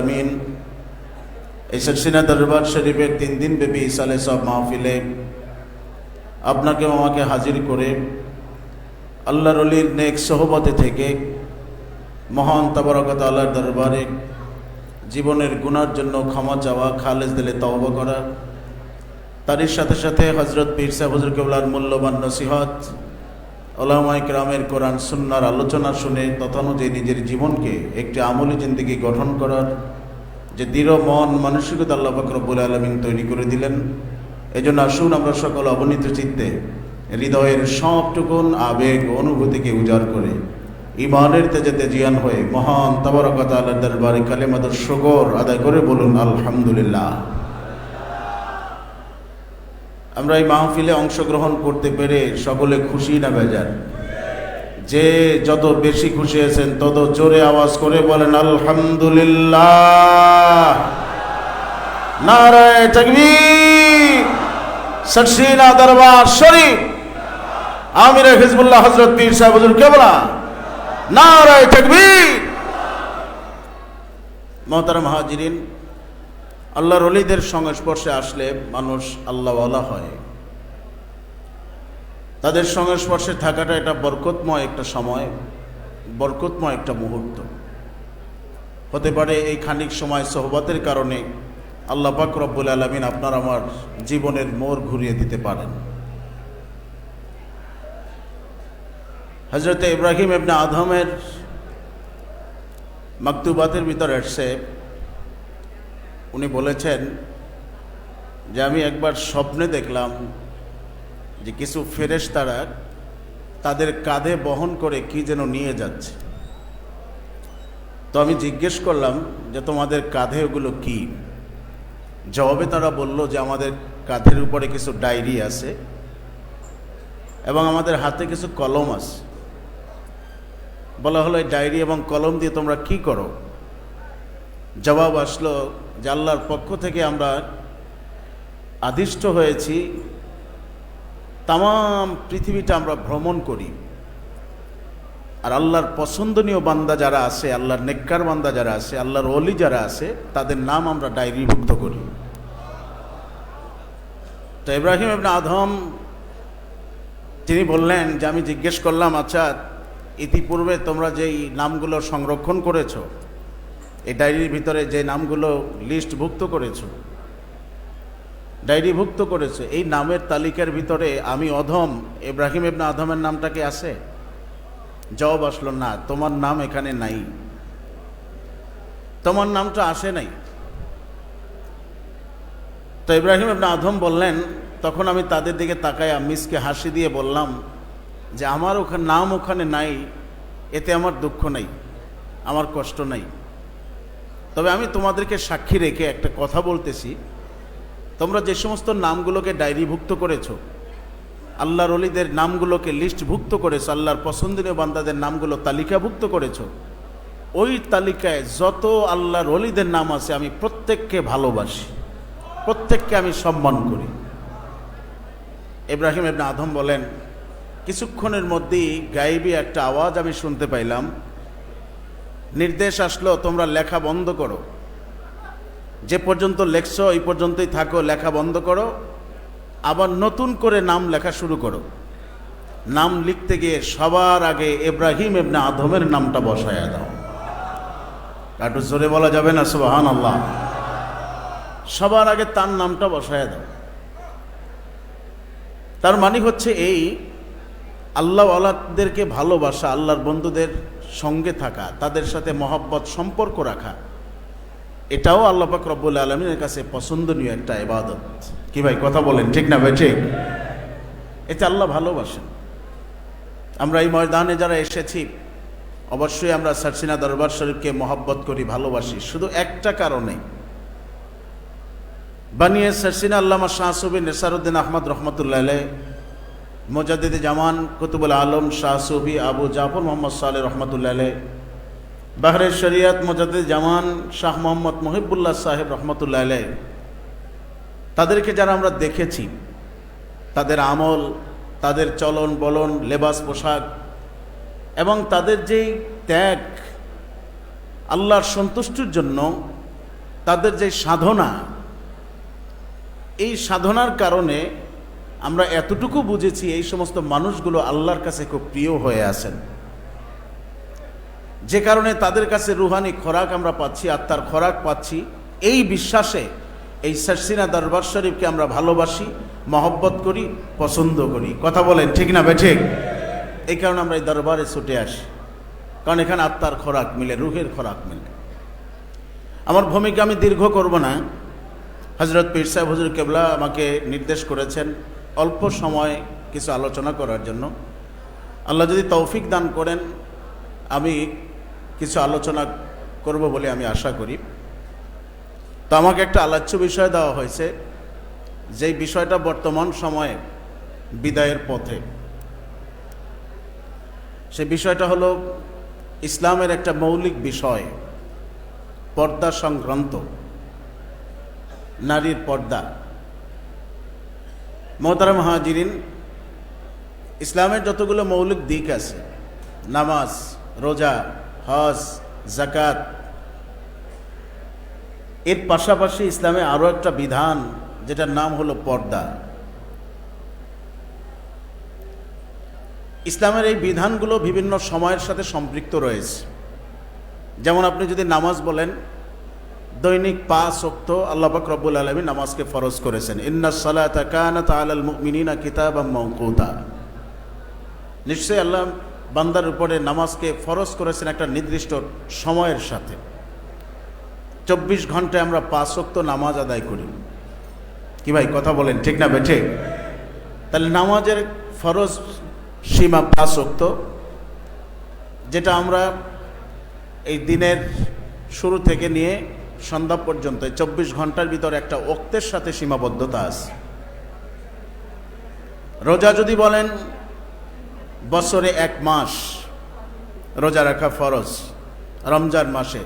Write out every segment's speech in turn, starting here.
আমিন। এই সিলসিলা দরবার শরীফের 3 দিন ব্যাপী ইসালে সব মাহফিলে আপনাকে আমাকে হাজির করে আল্লাহর ওলির নেক সোহবতে থেকে মহান তাবারক ওয়া তাআলার দরবারে জীবনের গুনার জন্য ক্ষমা চাওয়া, খালেস দিলে তওবা করা, তারই সাথে সাথে হযরত পীর সাহেব হুজুর কেবলার মূল্যবান নসিহত, উলামায়ে কেরামের কোরআন সুন্নাহর আলোচনা শুনে তথানুযায়ী নিজের জীবনকে একটি আমলি জিন্দেগি গঠন করার যে দৃঢ় মন মানসিকতা আল্লাহ পাক রব্বুল আলামিন তৈরি করে দিলেন। এজন্য আসুন আমরা সকল অবনীত চিত্তে হৃদয়ের সবটুকুন আবেগ অনুভূতিকে উজাড় করে ইমানের তেজে তেজিয়ান হয়ে মহান তাবারক ওয়া তাআলার দরবারে কালেমাতুশ শুকর আদায় করে বলুন আলহামদুলিল্লাহ। আমরা এই মাহফিলে অংশগ্রহণ করতে পেরে সকলে খুশি না বেজার? যে যত বেশি খুশি আছেন তত জোরে আওয়াজ করে বলেন আলহামদুলিল্লাহ। নারায়ে তাকবীর। সরসিনা দরবার শরীফ আমির হিজবুল্লাহ হযরত পীর সাহেব হুজুর কেবলা, নারায়ে তাকবীর। মুহতারাম হাজিরিন, আল্লাহর ওলিদের সংস্পর্শে আসলে মানুষ আল্লাহওয়ালা হয়। তাদের সংস্পর্শে থাকাটা এটা বরকতময় একটা সময়, বরকতময় একটা মুহূর্ত হতে পারে। এই খানিক সময় সোহবতের কারণে আল্লাহ পাক রব্বুল আলামিন আপনার আমার জীবনের মোড় ঘুরিয়ে দিতে পারেন। হযরত ইব্রাহিম ইবনে আদমের মাকতুবাতের ভিতরে এসেছে, উনি বলেছেন যে আমি একবার স্বপ্নে দেখলাম যে কিছু ফেরেশতারা তাদের কাঁধে বহন করে কি যেন নিয়ে যাচ্ছে। তো আমি জিজ্ঞেস করলাম যে তোমাদের কাঁধে ওগুলো কি? জবাবে তারা বলল যে আমাদের কাঁধের উপরে কিছু ডায়েরি আছে এবং আমাদের হাতে কিছু কলম আছে। বলা হলো এই ডায়েরি এবং কলম দিয়ে তোমরা কি করো? জবাব আসলো যে আল্লাহর পক্ষ থেকে আমরা আদিষ্ট হয়েছি, তাম পৃথিবীটা আমরা ভ্রমণ করি, আর আল্লাহর পছন্দনীয় বান্দা যারা আছে, আল্লাহর নেককার বান্দা যারা আছে, আল্লাহর ওলি যারা আছে, তাদের নাম আমরা ডায়েরিভুক্ত করি। তো ইব্রাহিম ইবনে আদম তিনি বললেন যে আমি জিজ্ঞেস করলাম, আচ্ছা ইতিপূর্বে তোমরা যেই নামগুলো সংরক্ষণ করেছো, এই ডায়েরির ভিতরে যে নামগুলো লিস্টভুক্ত করেছো, ডায়েরিভুক্ত করেছো, এই নামের তালিকার ভিতরে আমি অধম ইব্রাহিম ইবনে আদমের নামটা কি আছে? জবাব আসলো না, তোমার নাম এখানে নাই, তোমার নামটা আসে নাই। তো ইব্রাহিম ইবনে আদম বললেন, তখন আমি তাদের দিকে তাকায়া মিসকে হাসি দিয়ে বললাম যে আমার ওখানে নাম ওখানে নাই, এতে আমার দুঃখ নাই, আমার কষ্ট নাই। তবে আমি তোমাদেরকে সাক্ষী রেখে একটা কথা বলতেছি, তোমরা যে সমস্ত নামগুলোকে ডায়েরিভুক্ত করেছো, আল্লাহর ওলিদের নামগুলোকে লিস্টভুক্ত করেছো, আল্লাহর পছন্দনীয় বান্দাদের নামগুলো তালিকাভুক্ত করেছো, ওই তালিকায় যত আল্লাহর ওলিদের নাম আছে আমি প্রত্যেককে ভালোবাসি, প্রত্যেককে আমি সম্মান করি। ইব্রাহিম ইবনে আদম বলেন, কিছুক্ষণের মধ্যেই গায়েবী একটা আওয়াজ আমি শুনতে পাইলাম, নির্দেশ আসলো তোমরা লেখা বন্ধ করো, যে পর্যন্ত লেখছো এই পর্যন্তই থাকো, লেখা বন্ধ করো, আবার নতুন করে নাম লেখা শুরু করো। নাম লিখতে গিয়ে সবার আগে ইব্রাহিম ইবনে আদমের নামটা বসায়া দাও। একটু জোরে বলা যাবে না সুবহানাল্লাহ? সবার আগে তার নামটা বসায়া দাও। তার মানে হচ্ছে এই, আল্লাহ ওয়ালাদেরকে ভালোবাসা, আল্লাহর বন্ধুদের সঙ্গে থাকা, তাদের সাথে মহব্বত সম্পর্ক রাখা, এটাও আল্লাহ পাক রব্বুল আলামিনের কাছে পছন্দনীয় একটা ইবাদত। কি ভাই কথা বলেন, ঠিক না ভাই? ঠিক। এতে আল্লাহ ভালোবাসেন। আমরা এই ময়দানে যারা এসেছি অবশ্যই আমরা সরসিনা দরবার শরীফকে মহব্বত করি, ভালোবাসি, শুধু একটা কারণে। বানিয়ে সরসিনা আল্লামা শাহ সুফি নেসারউদ্দিন আহমদ রহমতুল্লাহ আলাইহ, মুজাদ্দিদে জামান কুতুবুল আলম শাহ সুফি আবু জাফর মোহাম্মদ সালেহ রহমতুল্লাহ আলাইহ, বাহরে শরিয়ত মুজাদ্দিদ জামান শাহ মোহাম্মদ মুহিবুল্লাহ সাহেব রহমতুল্লাহ আলাইহ, তাদেরকে যারা আমরা দেখেছি, তাদের আমল, তাদের চলন বলন, লেবাস পোশাক এবং তাদের যেই ত্যাগ, আল্লাহর সন্তুষ্টির জন্য তাদের যে সাধনা, এই সাধনার কারণে আমরা এতটুকু বুঝেছি এই সমস্ত মানুষগুলো আল্লাহর কাছে খুব প্রিয় হয়ে আছেন, যে কারণে তাদের কাছে রুহানি খোরাক আমরা পাচ্ছি, আত্মার খোরাক পাচ্ছি। এই বিশ্বাসে এই সারসিনা দরবার শরীফকে আমরা ভালোবাসি, মহব্বত করি, পছন্দ করি। কথা বলেন ঠিক না বেঠিক? এই কারণে আমরা এই দরবারে ছুটে আসি, কারণ এখানে আত্মার খোরাক মিলে, রুহের খোরাক মিলে। আমার ভূমিকা আমি দীর্ঘ করব না। হযরত পীর সাহেব হুজুর কেবলা আমাকে নির্দেশ করেছেন অল্প সময় কিছু আলোচনা করার জন্য। আল্লাহ যদি তৌফিক দান করেন আমি কিছু আলোচনা করব বলে আমি আশা করি। তো আমাকে একটা আলোচ্য বিষয় দেওয়া হয়েছে, যেই বিষয়টা বর্তমান সময়ে বিদায়ের পথে। সেই বিষয়টা হলো ইসলামের একটা মৌলিক বিষয়, পর্দা সংক্রান্ত, নারীর পর্দা। মোহতারাম হাজিরিন, ইসলামের যতগুলো মৌলিক দিক আছে, নামাজ, রোজা, হজ, যাকাত, এর পাশাপাশি ইসলামে আরও একটা বিধান যেটার নাম হলো পর্দা। ইসলামের এই বিধানগুলো বিভিন্ন সময়ের সাথে সম্পৃক্ত রয়েছে। যেমন আপনি যদি নামাজ বলেন, দৈনিক 5 ওয়াক্ত আল্লাহ পাক রব্বুল আলামিন নামাজকে ফরজ করেছেন। ইন্নাস সালাতা কানাত আলাল মুমিনিনা কিতাবাম মাওকুতা। নিশ্চয়ই আল্লাহ বান্দার উপরে নামাজকে ফরজ করেছেন একটা নির্দিষ্ট সময়ের সাথে। 24 ঘন্টায় আমরা 5 ওয়াক্ত নামাজ আদায় করি। কি ভাই কথা বলেন ঠিক না বেঠে? তাহলে নামাজের ফরজ সীমা 5 ওয়াক্ত, যেটা আমরা এই দিনের শুরু থেকে নিয়ে সন্ধ্যা পর্যন্ত 24 ঘন্টার ভিতরে একটা ওক্তের সাথে সীমাবদ্ধতা আছে। রোজা যদি বলেন, বছরে 1 মাস রোজা রাখা ফরজ রমজান মাসে।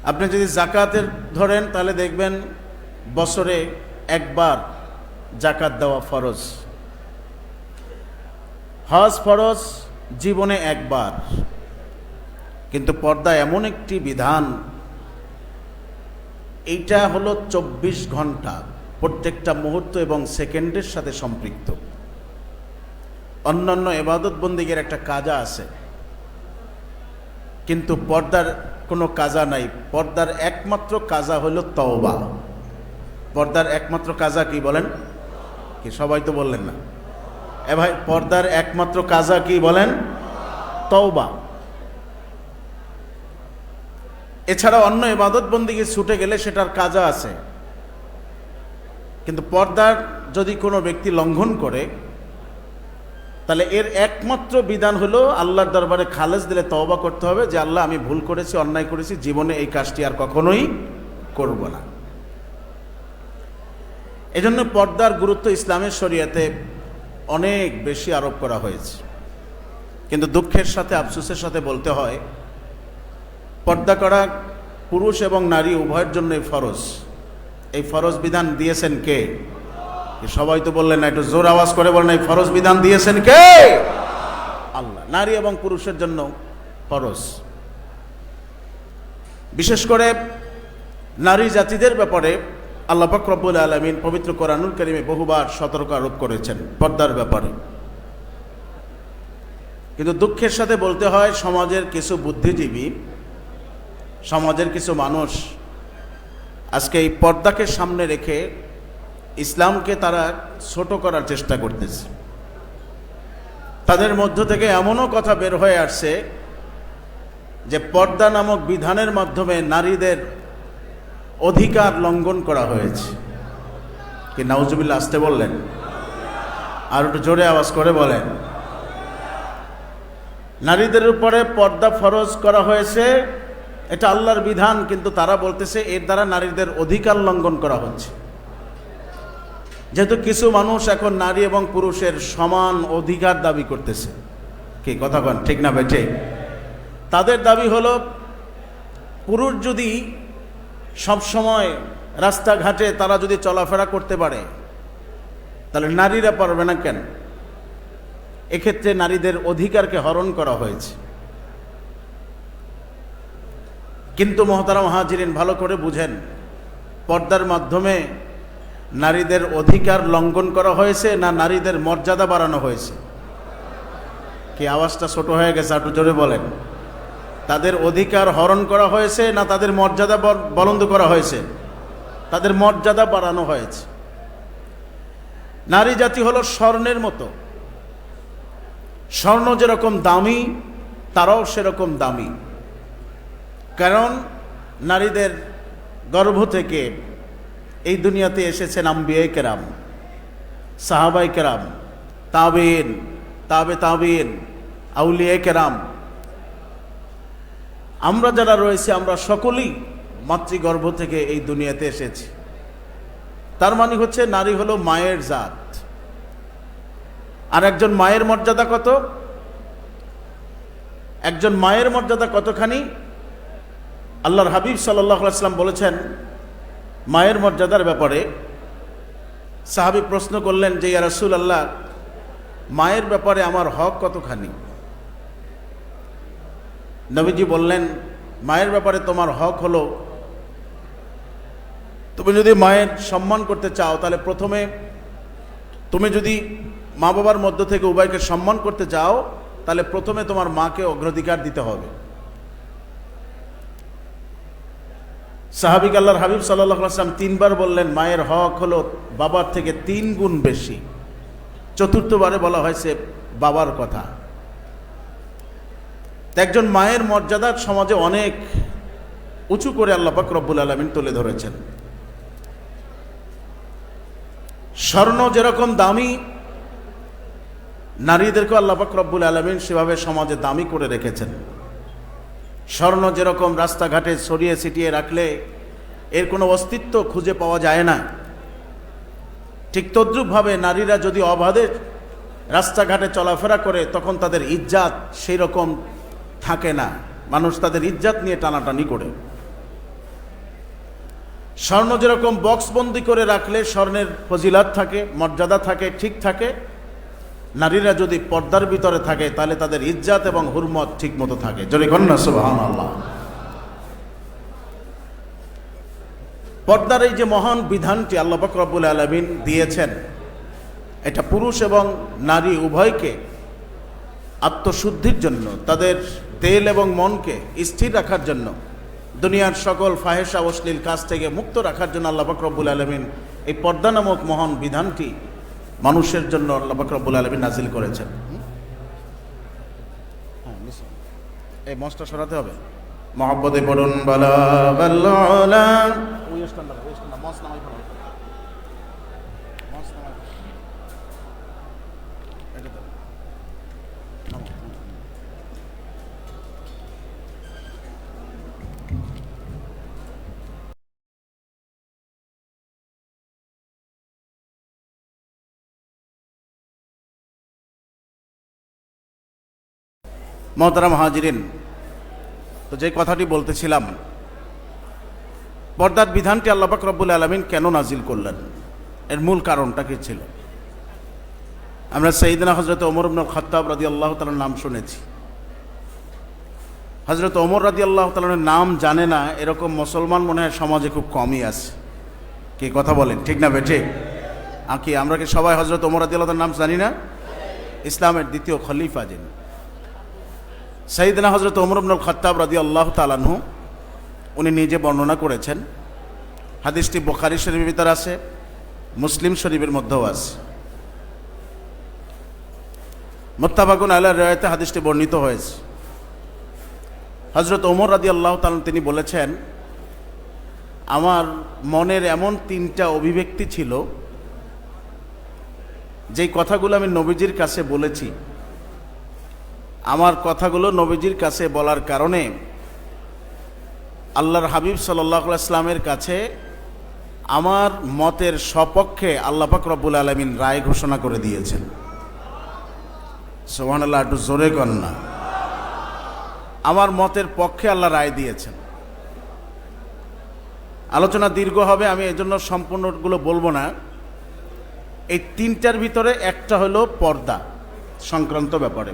আপনি যদি যাকাতের ধরেন তাহলে দেখবেন বছরে 1 বার যাকাত দেওয়া ফরজ। হজ ফরজ জীবনে 1 বার। কিন্তু পর্দা এমন একটি বিধান, এইটা হলো 24 ঘন্টা, প্রত্যেকটা মুহূর্ত এবং সেকেন্ডের সাথে সম্পৃক্ত। অন্যান্য ইবাদত বন্দেগীর একটা কাজা আছে, কিন্তু পর্দার কোনো কাজা নাই। পর্দার একমাত্র কাজা হলো তওবা। পর্দার একমাত্র কাজা কি বলেন? কি সবাই তো বললেন না? ভাই, পর্দার একমাত্র কাজা কি বলেন? তওবা। এছাড়া অন্য ইবাদত বন্দেগী ছুটে গেলে সেটার কাজা আছে, কিন্তু পর্দার যদি কোনো ব্যক্তি লঙ্ঘন করে তাহলে এর একমাত্র বিধান হলো আল্লাহর দরবারে খালেস দিলে তওবা করতে হবে যে আল্লাহ আমি ভুল করেছি, অন্যায় করেছি, জীবনে এই কাজটি আর কখনোই করব না। এজন্য পর্দার গুরুত্ব ইসলামের শরীয়তে অনেক বেশি আরোপ করা হয়েছে। কিন্তু দুঃখের সাথে, আফসোসের সাথে বলতে হয়, পর্দা করা পুরুষ এবং নারী উভয়ের জন্যই ফরজ। এই ফরজ বিধান দিয়েছেন কে? সবাই তো বললেন না, একটু জোর আওয়াজ করে বলেন, এই ফরজ বিধান দিয়েছেন কে? আল্লাহ। নারী এবং পুরুষের জন্য ফরজ। বিশেষ করে নারী জাতিদের ব্যাপারে আল্লাহ পাক রব্বুল আলামিন পবিত্র কোরআনুল কারীমে বহুবার সতর্ক আরোপ করেছেন পর্দার ব্যাপারে। কিন্তু দুঃখের সাথে বলতে হয়, সমাজের কিছু বুদ্ধিজীবী, সমাজের কিছু মানুষ আজকে এই পর্দাকে সামনে রেখে ইসলামকে তারা ছোট করার চেষ্টা করতেছে। তাদের মধ্য থেকে এমনও কথা বের হয়ে আসছে যে পর্দা নামক বিধানের মাধ্যমে নারীদের অধিকার লঙ্ঘন করা হয়েছে। কি নাউজুবিল্লাহ আসতে বললেন? আর একটু জোরে আওয়াজ করে বলেন। নারীদের উপরে পর্দা ফরজ করা হয়েছে, এটা আল্লাহর বিধান, কিন্তু তারা বলতেছে এর দ্বারা নারীদের অধিকার লঙ্ঘন করা হচ্ছে। যেহেতু কিছু মানুষ এখন নারী এবং পুরুষের সমান অধিকার দাবি করতেছে। কি কথা বলেন ঠিক না বেঠে? তাদের দাবি হলো, পুরুষ যদি সবসময় রাস্তাঘাটে তারা যদি চলাফেরা করতে পারে তাহলে নারীরা পারবে না কেন? এক্ষেত্রে নারীদের অধিকারকে হরণ করা হয়েছে। কিন্তু মহতারাম হাজিরিন, ভালো করে বুঝেন, পর্দার মাধ্যমে নারীদের অধিকার লঙ্ঘন করা হয়েছে না নারীদের মর্যাদা বাড়ানো হয়েছে? কি আওয়াজটা ছোট হয়ে গেছে? একটু জোরে বলেন। তাদের অধিকার হরণ করা হয়েছে না তাদের মর্যাদা বলন্দ করা হয়েছে? তাদের মর্যাদা বাড়ানো হয়েছে। নারী জাতি হলো স্বর্ণের মতো। স্বর্ণ যেরকম দামি, তারাও সেরকম দামি। কারণ নারীদের গর্ভ থেকে এই দুনিয়াতে এসেছেন আম্বিয়ায়ে কেরাম, সাহাবায়ে কেরাম, তাবেঈন, তাবে তাবেঈন, আউলিয়ায়ে কেরাম। আমরা যারা রয়েছি আমরা সকলেই মাতৃগর্ভ থেকে এই দুনিয়াতে এসেছি। তার মানে হচ্ছে নারী হলো মায়ের জাত। আর একজন মায়ের মর্যাদা কত? একজন মায়ের মর্যাদা কতখানি? আল্লাহর হাবিব সাল্লাল্লাহু আলাইহি ওয়াসাল্লাম বলেছেন মায়ের মর্যাদার ব্যাপারে। সাহাবী প্রশ্ন করলেন যে, ইয়া রাসূলুল্লাহ, মায়ের ব্যাপারে আমার হক কতখানি? নবীজি বললেন, মায়ের ব্যাপারে তোমার হক হলো, তুমি যদি মায়ের সম্মান করতে চাও তাহলে প্রথমে তুমি যদি মা বাবার মধ্য থেকে উভয়কে সম্মান করতে চাও তাহলে প্রথমে তোমার মাকে অগ্রাধিকার দিতে হবে। সাহাবিক আল্লাহর হাবিব সাল্লাল্লাহু আলাইহি ওয়াসাল্লাম তিনবার বললেন মায়ের হক হলো বাবার থেকে 3 গুণ বেশি। চতুর্থবারে বলা হয়েছে বাবার কথা। একজন মায়ের মর্যাদা সমাজে অনেক উঁচু করে আল্লাহ পাক রব্বুল আলামিন তুলে ধরেছেন। স্বর্ণ যেরকম দামি, নারীদেরকে আল্লাহ পাক রব্বুল আলামিন সেভাবে সমাজে দামি করে রেখেছেন। স্বর্ণ যেরকম রাস্তাঘাটে ছড়িয়ে ছিটিয়ে রাখলে এর কোনো অস্তিত্ব খুঁজে পাওয়া যায় না, ঠিক তদ্রূপভাবে নারীরা যদি অবাধে রাস্তাঘাটে চলাফেরা করে তখন তাদের ইজ্জাত সেই রকম থাকে না। মানুষ তাদের ইজ্জাত নিয়ে টানাটানি করে। স্বর্ণ যেরকম বক্সবন্দি করে রাখলে স্বর্ণের ফজিলাত থাকে, মর্যাদা থাকে, ঠিক থাকে, নারীরা যদি পর্দার ভিতরে থাকে তাহলে তাদের ইজ্জাত এবং হুরমত ঠিক মতো থাকে। জোরে কন্যা সুবহানাল্লাহ। পর্দার এই যে মহান বিধানটি আল্লাহ পাক রব্বুল আলামিন দিয়েছেন, এটা পুরুষ এবং নারী উভয়কে আত্মশুদ্ধির জন্য, তাদের তেল এবং মনকে স্থির রাখার জন্য, দুনিয়ার সকল ফাহেসা অশ্লীল কাজ থেকে মুক্ত রাখার জন্য আল্লাহ পাক রব্বুল আলামিন এই পর্দা নামক মহান বিধানটি মানুষের জন্য আল্লাহ পাক রব্বুল আলামিন নাজিল করেছেন। এই মঞ্চটা সরাতে হবে। মহব্বতে পড়ুন বালাগাল উলা। মোহতারাম হাজিরিন, তো যে কথাটি বলতেছিলাম, পর্দার বিধানটি আল্লাহ পাক রব্বুল আলামিন কেন নাজিল করলেন, এর মূল কারণটা কি ছিল? আমরা সাইয়েদনা হযরত ওমর ইবনুল খাত্তাব রাদিয়াল্লাহু তাআলার নাম শুনেছি। হযরত ওমর রাদিয়াল্লাহু তাআলার নাম জানে না এরকম মুসলমান মনে হয় সমাজে খুব কমই আছে। কি কথা বলেন, ঠিক না বেঠে? কি আমরা কি সবাই হযরত ওমর রাদিয়াল্লাহু তাআলার নাম জানি না? ইসলামের দ্বিতীয় খলিফা যিনি, সাইয়েদনা হযরত ওমর ইবনুল খাত্তাব রাদিয়াল্লাহু তাআলা আনহু, উনি নিজে বর্ণনা করেছেন। হাদিসটি বুখারী শরীফের ভিতরে আছে, মুসলিম শরীফের মধ্যেও আছে। মুত্তাফাকুন আলাইহি riwayate হাদিসটি বর্ণিত হয়েছে। হযরত ওমর রাদিয়াল্লাহু তাআলা তিনি বলেছেন, আমার মনের এমন 3টা অভিব্যক্তি ছিল যেই কথাগুলো আমি নবীজির কাছে বলেছি। আমার কথাগুলো নবীজির কাছে বলার কারণে আল্লাহর হাবিব সাল্লাল্লাহু আলাইহি ওয়াসাল্লামের কাছে আমার মতের সপক্ষে আল্লাহ পাক রব্বুল আলামিন রায় ঘোষণা করে দিয়েছেন। সুবহানাল্লাহ, একটু জোরে কর না। আমার মতের পক্ষে আল্লাহ রায় দিয়েছেন। আলোচনা দীর্ঘ হবে, আমি এজন্য সম্পূর্ণগুলো বলবো না। এই 3টার ভিতরে একটা হলো পর্দা সংক্রান্ত ব্যাপারে।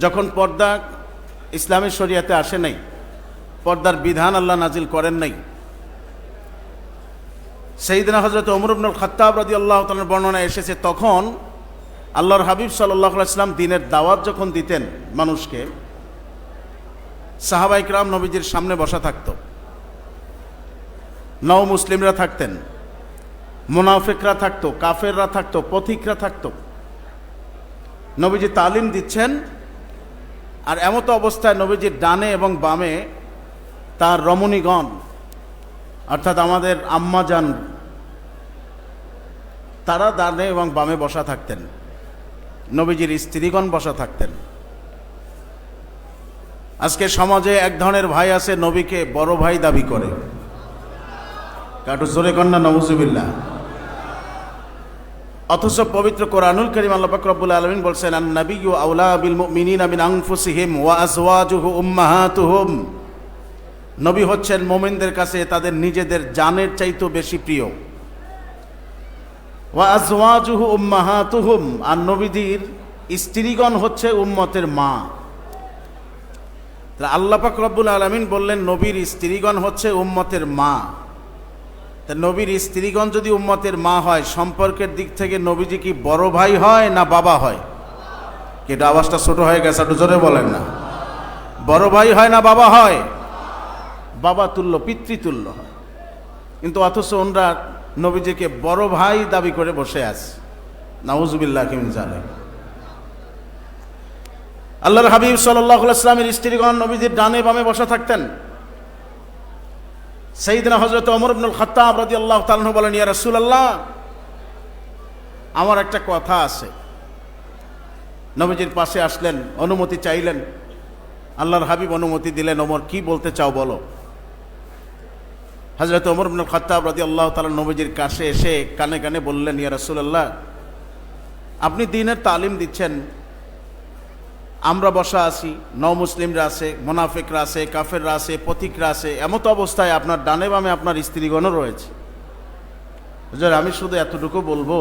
যখন পর্দা ইসলামী শরিয়াতে আসে নাই, পর্দার বিধান আল্লাহ নাজিল করেন নাই। সাইয়েদনা হযরত ওমর ইবনুল খাত্তাব রাদিয়াল্লাহু তাআলার বর্ণনা এসেছে, তখন আল্লাহর হাবিব সাল্লাল্লাহু আলাইহি ওয়াসাল্লাম দ্বীনের দাওয়াত যখন দিতেন মানুষকে, সাহাবায়ে কিরাম নবীজির সামনে বসা থাকতো, নও মুসলিমরা থাকতেন, মুনাফিকরা থাকতো, কাফেররা থাকতো, পথিকরা থাকতো। নবীজি তালিম দিচ্ছেন, আর এমত অবস্থায় নবীজির ডানে এবং বামে তার রমণীগণ, অর্থাৎ আমাদের আম্মাজান, তারা ডানে এবং বামে বসা থাকতেন, নবীজির স্ত্রীগণ বসা থাকতেন। আজকে সমাজে এক ধরনের ভাই আছে, নবীকে বড় ভাই দাবি করে। কাটু জোরে কন্যা নাউজুবিল্লাহ। অথচ পবিত্র কোরআনুল কারীম আল্লাহ পাক রব্বুল আলামিন বলছেন, আন নাবিয়্যু আওলা বিল মুমিনিনা মিন আনফুসিহিম ওয়া আজওয়াজুহু উম্মাহাতুহুম। নবী হচ্ছেন মুমিনদের কাছে তাদের নিজেদের জানের চাইতেও বেশি প্রিয়। ওয়া আজওয়াজুহু উম্মাহাতুহুম, আর নবীজির স্ত্রীগণ হচ্ছে উম্মতের মা। আল্লাহ পাক রব্বুল আলামিন বললেন নবীর স্ত্রীগণ হচ্ছে উম্মতের মা। তা নবীর স্ত্রীগণ যদি উম্মতের মা হয়, সম্পর্কের দিক থেকে নবীজি কি বড় ভাই হয় না বাবা হয়? কিন্তু আওয়াজটা ছোট হয়ে গেছে, একটু জোরে বলেন না। বড় ভাই হয় না বাবা হয়? বাবা তুল্য, পিতৃতুল্য হয়। কিন্তু অথচ ওনরা নবীজিকে বড় ভাই দাবি করে বসে আছে। নাউজুবিল্লাহ মিন যালিক। আল্লাহর হাবিব সাল্লাল্লাহু আলাইহি ওয়াসাল্লামের স্ত্রীগণ নবীজির ডানে বামে বসা থাকতেন। সাইয়েদনা হযরত ওমর ইবনুল খাত্তাব রাদিয়াল্লাহু তাআলা আনহু বলেন, ইয়া রাসূলুল্লাহ, আমার একটা কথা আছে। নবীজির পাশে আসলেন, অনুমতি চাইলেন। আল্লাহর হাবিব অনুমতি দিলেন। ওমর, কি বলতে চাও বলো। হযরত ওমর ইবনুল খাত্তাব রাদিয়াল্লাহু তাআলা নবীজির কাছে এসে কানে কানে বললেন, ইয়া রাসূলুল্লাহ, আপনি দ্বীনের তালিম দিচ্ছেন, আমরা বসা আছি, নও মুসলিমরা আছে, মুনাফিকরা আছে, কাফেররা আছে, পথিকরা আছে, এমত অবস্থায় আপনার ডানে বামে আপনার স্ত্রীগণও রয়েছে। হুজুর, আমি শুধু এতটুকু বলবো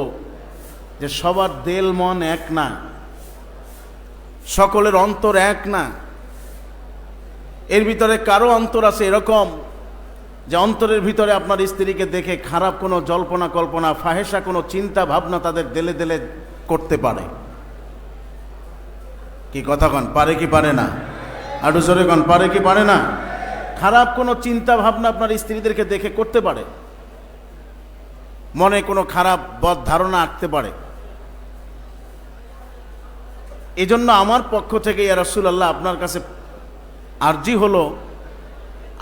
যে সবার দেল মন এক না, সকলের অন্তর এক না। এর ভিতরে কারো অন্তর আছে এরকম যে অন্তরের ভিতরে আপনার স্ত্রীকে দেখে খারাপ কোনো জল্পনা কল্পনা, ফাহেসা কোনো চিন্তা ভাবনা তাদের দেলে দেলে করতে পারে। কি কথা কন, পারে কি পারে না? আরো জোরে কন, পারে কি পারে না? খারাপ কোনো চিন্তা ভাবনা আপনার স্ত্রীদেরকে দেখে করতে পারে, মনে কোনো খারাপ বদ ধারণা আঁকতে পারে। এজন্য আমার পক্ষ থেকে ইয়া রাসূলুল্লাহ আপনার কাছে আরজি হলো,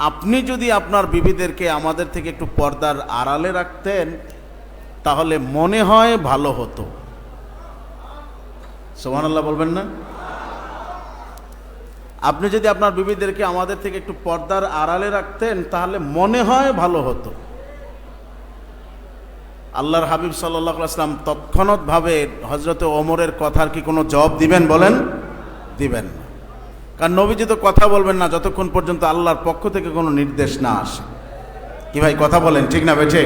আপনি যদি আপনার বিবিদেরকে আমাদের থেকে একটু পর্দার আড়ালে রাখতেন তাহলে মনে হয় ভালো হতো। সুবহানাল্লাহ বলবেন না? আপনি যদি আপনার বিবিদেরকে আমাদের থেকে একটু পর্দার আড়ালে রাখতেন তাহলে মনে হয় ভালো হতো। আল্লাহর হাবিব সাল্লাল্লাহু আলাইহি ওয়াসাল্লাম তৎক্ষণাৎভাবে হযরত ওমরের কথার কি কোনো জবাব দিবেন? বলেন, দিবেন না। কারণ নবীজি তো কথা বলবেন না যতক্ষণ পর্যন্ত আল্লাহর পক্ষ থেকে কোনো নির্দেশ না আসে। কি ভাই কথা বলেন, ঠিক না বেঠে?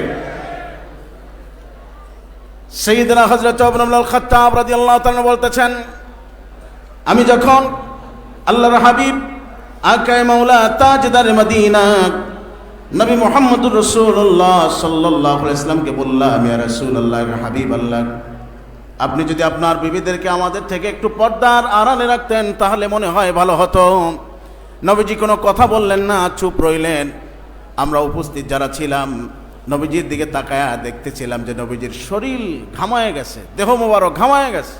সাইয়েদনা হযরত ওমর ইবনুল খাত্তাব রাদিয়াল্লাহু তাআলা বলতেছেন, আমি যখন আল্লাহর হাবিব আকায়ে মাওলা তাজদার মদিনা নবী মুহাম্মদুর রাসূলুল্লাহ সাল্লাল্লাহু আলাইহি ওয়াসাল্লামকে বললাম, ইয়া রাসূলুল্লাহ, ইয়া হাবিবাল্লাহ, আপনি যদি আপনার বিবিদেরকে আমাদের থেকে একটু পর্দার আড়ালে রাখতেন তাহলে মনে হয় ভালো হতো। নবীজি কোনো কথা বললেন না, চুপ রইলেন। আমরা উপস্থিত যারা ছিলাম নবীজির দিকে তাকায়া দেখতেছিলাম যে নবীজির শরীর ঘামায়ে গেছে, দেহ মোবারক ঘামায়ে গেছে।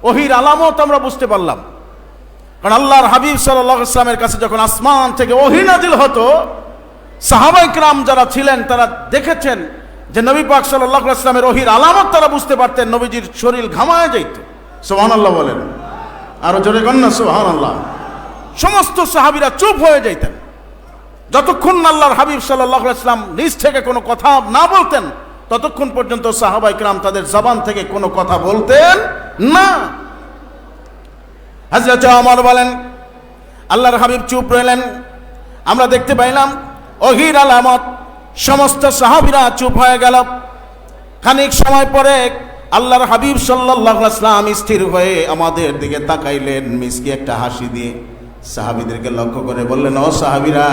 ওহির আলামত আমরা বুঝতে পারলাম। কারণ আল্লাহর হাবিব সাল্লাল্লাহু আলাইহি ওয়াসাল্লামের কাছে যখন আসমান থেকে ওহী নাজিল হতো, সাহাবায়ে কিরাম যারা ছিলেন তারা দেখেছেন যে নবী পাক সাল্লাল্লাহু আলাইহি ওয়াসাল্লামের ওহীর আলামত তারা বুঝতে পারতেন, নবীজির শরীর ঘামায় যাইত। সুবহানাল্লাহ বলেন, আরো জোরে কন না সুবহানাল্লাহ। সমস্ত সাহাবীরা চুপ হয়ে যাইতেন যতক্ষণ আল্লাহর হাবিব সাল্লাল্লাহু আলাইহি ওয়াসাল্লাম নিজ থেকে কোনো কথা না বলতেন, ততক্ষণ পর্যন্ত সাহাবায়ে কিরাম তাদের জবান থেকে কোনো কথা বলতেন না। হযরত ওমর বলেন, আল্লাহর হাবিব চুপ রইলেন। আমরা দেখতে পাইলাম ওহীর আলামত, সমস্ত সাহাবীরা চুপ হয়ে গেল। খানিক সময় পরে আল্লাহর হাবিব সাল্লাল্লাহু আলাইহি ওয়াসাল্লাম স্থির হয়ে আমাদের দিকে তাকাইলেন মিষ্টি একটা হাসি দিয়ে। সাহাবীদেরকে লক্ষ্য করে বললেন, ও সাহাবীরা,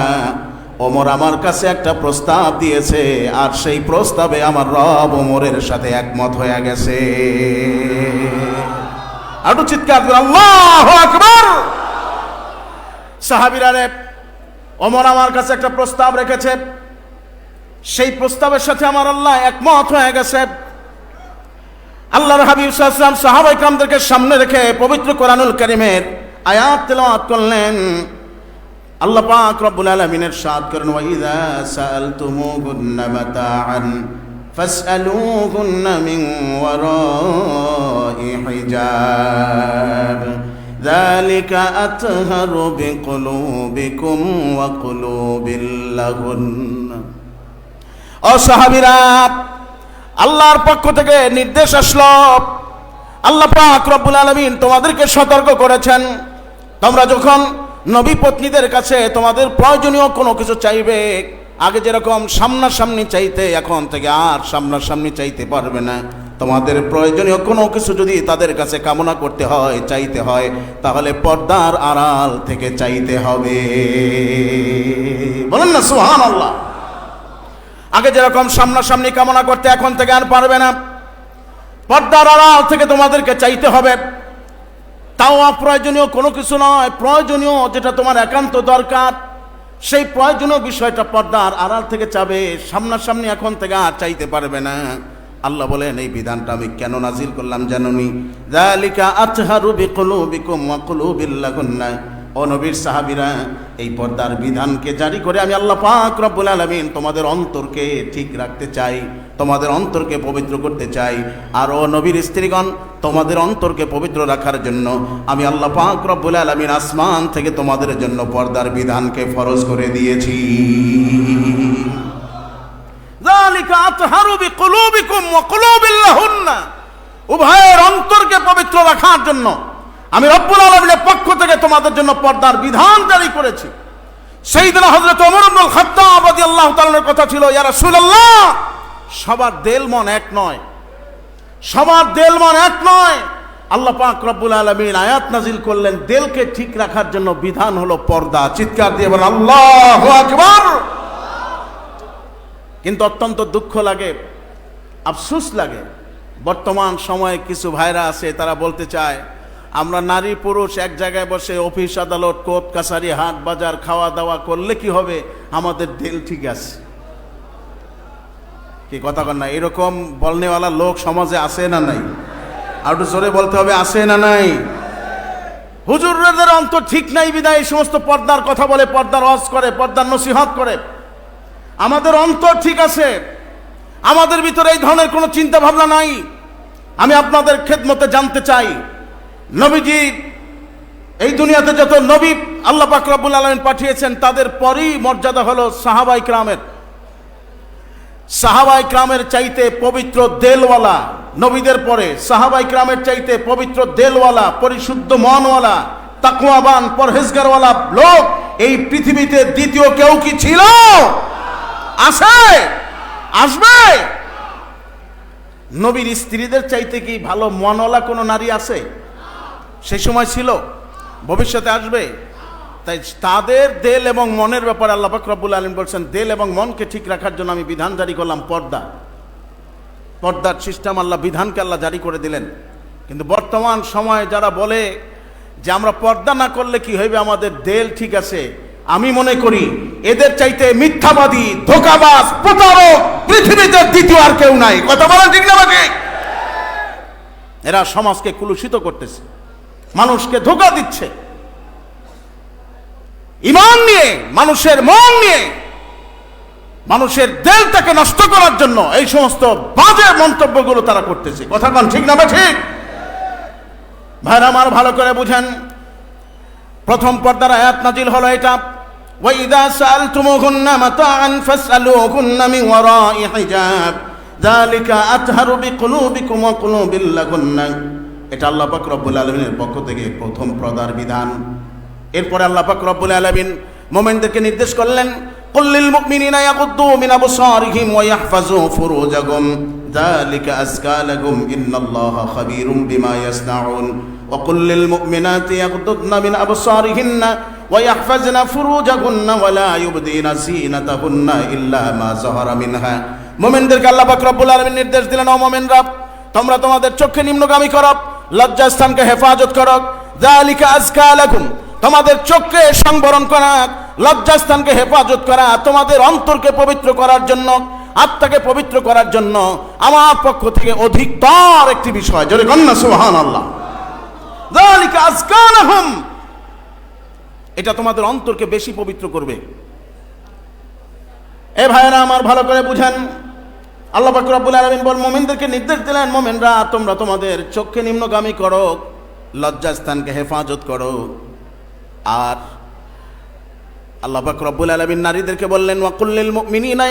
ওমর আমার কাছে একটা প্রস্তাব দিয়েছে, আর সেই প্রস্তাবে আমার রব ওমরের সাথে একমত হয়ে গেছে। আরো চিৎকার করে আল্লাহু আকবার। সাহাবীরা রে, ওমর আমার কাছে একটা প্রস্তাব রেখেছে, সেই প্রস্তাবের সাথে আমার আল্লাহ একমত হয়ে গেছে। আল্লাহর হাবিব সাল্লাল্লাহু আলাইহি ওয়াসাল্লাম সাহাবায়ে কেরামদেরকে সামনে রেখে পবিত্র কোরআনুল কারীমের আয়াত তেলাওয়াত করলেন। আল্লাহ পাক রব্বুল আলামিন ইরশাদ করেন, ওয়া ইযা সাআলতুমুহুন্না মাতাআন ফাসআলুহুন্না মিন ওয়ারাই হিজাব যালিকা আতহারু বিকুলুবিকুম ওয়া কুলুবিল্লাহুন্না। ও সাহাবীরা, আল্লাহর পক্ষ থেকে নির্দেশ আসলো, আল্লাহ পাক রব্বুল আলামিন তোমাদেরকে সতর্ক করেছেন, তোমরা যখন নবী পত্নীদের কাছে তোমাদের প্রয়োজনীয় কোনো কিছু চাইবে, আগে যেরকম সামনাসামনি চাইতে, এখন থেকে আর সামনাসামনি চাইতে পারবে না। তোমাদের প্রয়োজনীয় কোনো কিছু যদি তাদের কাছে কামনা করতে হয়, চাইতে হয়, তাহলে পর্দার আড়াল থেকে চাইতে হবে। বলেন না সুবহানাল্লাহ। আগে যেরকম সামনাসামনি কামনা করতে, এখন থেকে আর পারবে না, পর্দার আড়াল থেকে তোমাদেরকে চাইতে হবে। তাও অপ্রয়োজনীয় কোনো কিছু নয়, প্রয়োজনীয় যেটা তোমার একান্ত দরকার, সেই প্রয়োজনীয় বিষয়টা পর্দার আড়াল থেকে চাবে, সামনাসামনি এখন থেকে আর চাইতে পারবে না। আল্লাহ বলেন, এই বিধানটা আমি কেন নাজিল করলাম জানোনি? যালিকা আতহারু বিকুলুবিকুম ওয়া কুলুবিল্লাহুন্না। ও নবীর সাহাবীরা, এই পর্দার বিধানকে জারি করে আমি আল্লাহ পাক রব্বুল আলামিন তোমাদের অন্তরকে ঠিক রাখতে চাই, তোমাদের অন্তরকে পবিত্র করতে চাই। আর ও নবীর স্ত্রীগণ, তোমাদের অন্তরকে পবিত্র রাখার জন্য আমি আল্লাহ পাক রব্বুল আলামিন আসমান থেকে তোমাদের জন্য পর্দার বিধানকে ফরজ করে দিয়েছি। যালিকা আতহারু বিকুলুবিকুম ওয়া কুলুবিল্লাহুন্না। উভয়ের অন্তরকে পবিত্র রাখার জন্য আমি রব্বুল আলামিনের পক্ষ থেকে তোমাদের জন্য পর্দার বিধান জারি করেছি। সাইয়েদনা হযরত ওমর ইবনুল খাত্তাব রাদিয়াল্লাহু তাআলার কথা ছিল, ইয়া রাসূলুল্লাহ, সবার দিল মন এক নয়, সবার দিল মন এক নয়। আল্লাহ পাক রব্বুল আলামিন আয়াত নাজিল করলেন, দিলকে ঠিক রাখার জন্য বিধান হলো পর্দা। চিৎকার দিয়ে বলেন আল্লাহু আকবার। কিন্তু অত্যন্ত দুঃখ লাগে, আফসোস লাগে, বর্তমান সময়ে কিছু ভাইরা আছে, তারা বলতে চায় আমরা নারী পুরুষ এক জায়গায় বসে অফিস আদালত কোর্ট কাছারি হাট বাজার খাওয়া দাওয়া করলে কি হবে, আমাদের দিল ঠিক আছে। কি কথা কন না? এরকম বলনেওয়ালা লোক সমাজে আছে না নাই? আর একটু জোরে বলতে হবে, আছে না নাই? হুজুরদের অন্তর ঠিক নাই বিদায় এই সমস্ত পর্দার কথা বলে, পর্দার ওয়াজ করে, পর্দার নসিহত করে। আমাদের অন্তর ঠিক আছে, আমাদের ভিতরে এই ধরনের কোনো চিন্তা ভাবনা নাই। আমি আপনাদের খেদমতে জানতে চাই, নবীজি এই দুনিয়াতে যত নবী আল্লাহ পাক রব্বুল আলামিন পাঠিয়েছেন, তাদের পরই মর্যাদা হলো সাহাবায়ে কেরামের। সাহাবায়ে কেরামের চাইতে পবিত্র দেলওয়ালা, নবীদের পরে সাহাবায়ে কেরামের চাইতে পবিত্র দেলওয়ালা, পরিশুদ্ধ মনওয়ালা, তাকওয়াবান, পরহেজগারওয়ালা লোক এই পৃথিবীতে দ্বিতীয় কেউ কি ছিল? আছে? আসবে? নবীর স্ত্রীদের চাইতে কি ভালো মনওয়ালা কোনো নারী আছে? সেই সময় ছিল, ভবিষ্যতে আসবে। তাই তাদের দিল এবং মনের ব্যাপারে আল্লাহ পাক রব্বুল আলামিন বলছেন, দিল এবং মনকে ঠিক রাখার জন্য আমি বিধান জারি করলাম পর্দা। পর্দার সিস্টেম আল্লাহ, বিধানকে আল্লাহ জারি করে দিলেন। কিন্তু বর্তমান সময়ে যারা বলে যে আমরা পর্দা না করলে কি হইবে, আমাদের দিল ঠিক আছে, আমি মনে করি এদের চাইতে মিথ্যাবাদী, ধোঁকাবাজ, প্রতারক পৃথিবীতে দ্বিতীয় আর কেউ নাই। কথা বলেন ঠিক না ঠিক? এরা সমাজকে কুলুষিত করতেছে, মানুষকে ধোঁকা দিচ্ছে, ঈমান নিয়ে, মানুষের মন নিয়ে, মানুষের দিলটাকে নষ্ট করার জন্য এই সমস্ত বাজে মন্তব্যগুলো তারা করতেছে। কথা বলেন ঠিক না ঠিক? ভাইরা আমার, ভালো করে বুঝেন, প্রথম পর্দার আয়াত নাজিল হলো এটা, ওয়া ইযা সাআলতুমুহুন্না মাতাআন ফাসআলুহুন্না মিন ওয়ারাই হিজাব যালিকা আতহারু বিকুলুবিকুম ওয়া কুলুবিল্লাহুন্না। এটা আল্লাহ পাক রব্বুল আলামিনের পক্ষ থেকে প্রথম পর্দার বিধান। এরপরে আল্লাহ পাক রব্বুল আলামিন মুমিনদেরকে নির্দেশ করলেন, কুল লিল মুমিনিনা ইয়াগুদ্দু মিন আবসারিহিম ওয়া ইয়াহফাযু ফুরুজাহুম যালিকা আযকা লাহুম ইন্নাল্লাহা খাবীরুম বিমা ইয়াসনাউন ওয়া কুল লিল মুমিনাতি ইয়াগুদ্দুনা মিন আবসারিহিন্না ওয়াহফাজনা ফুরুজাহুন্না ওয়ালা ইউবদিনা যিনাতাহুন্না ইল্লা মা যাহারা মিনহা। মুমিনদেরকে আল্লাহ পাক রব্বুল আলামিন নির্দেশ দিলেন, ও মুমিনরা, তোমরা তোমাদের চোখকে নিম্নগামী করো, লজ্জাস্থানকে হেফাজত করো। যালিকা আযকা লাকুম, তোমাদের চোখকে সংবরণ করা, লজ্জাস্থানকে হেফাজত করা, তোমাদের অন্তরকে পবিত্র করার জন্য, আত্মাকে পবিত্র করার জন্য আমার পক্ষ থেকে অধিকতর একটি বিষয়। জোরে কন্যা সুবহানাল্লাহ। যালিকা আযকা লাহুম, এটা তোমাদের অন্তরকে বেশি পবিত্র করবে। এ ভাইরা আমার, ভালো করে বুঝেন, আল্লাহ পাক রব্বুল আলামিন মুমিনদেরকে নির্দেশ দিলেন, মুমিনরা তোমরা তোমাদের চোখকে নিম্নগামী করো, লজ্জাস্থানকে হেফাজত করো। আর আল্লাহ পাক রব্বুল আলামিন নারীদেরকে বললেন, ওয়া কুল্লিল মুমিনিনা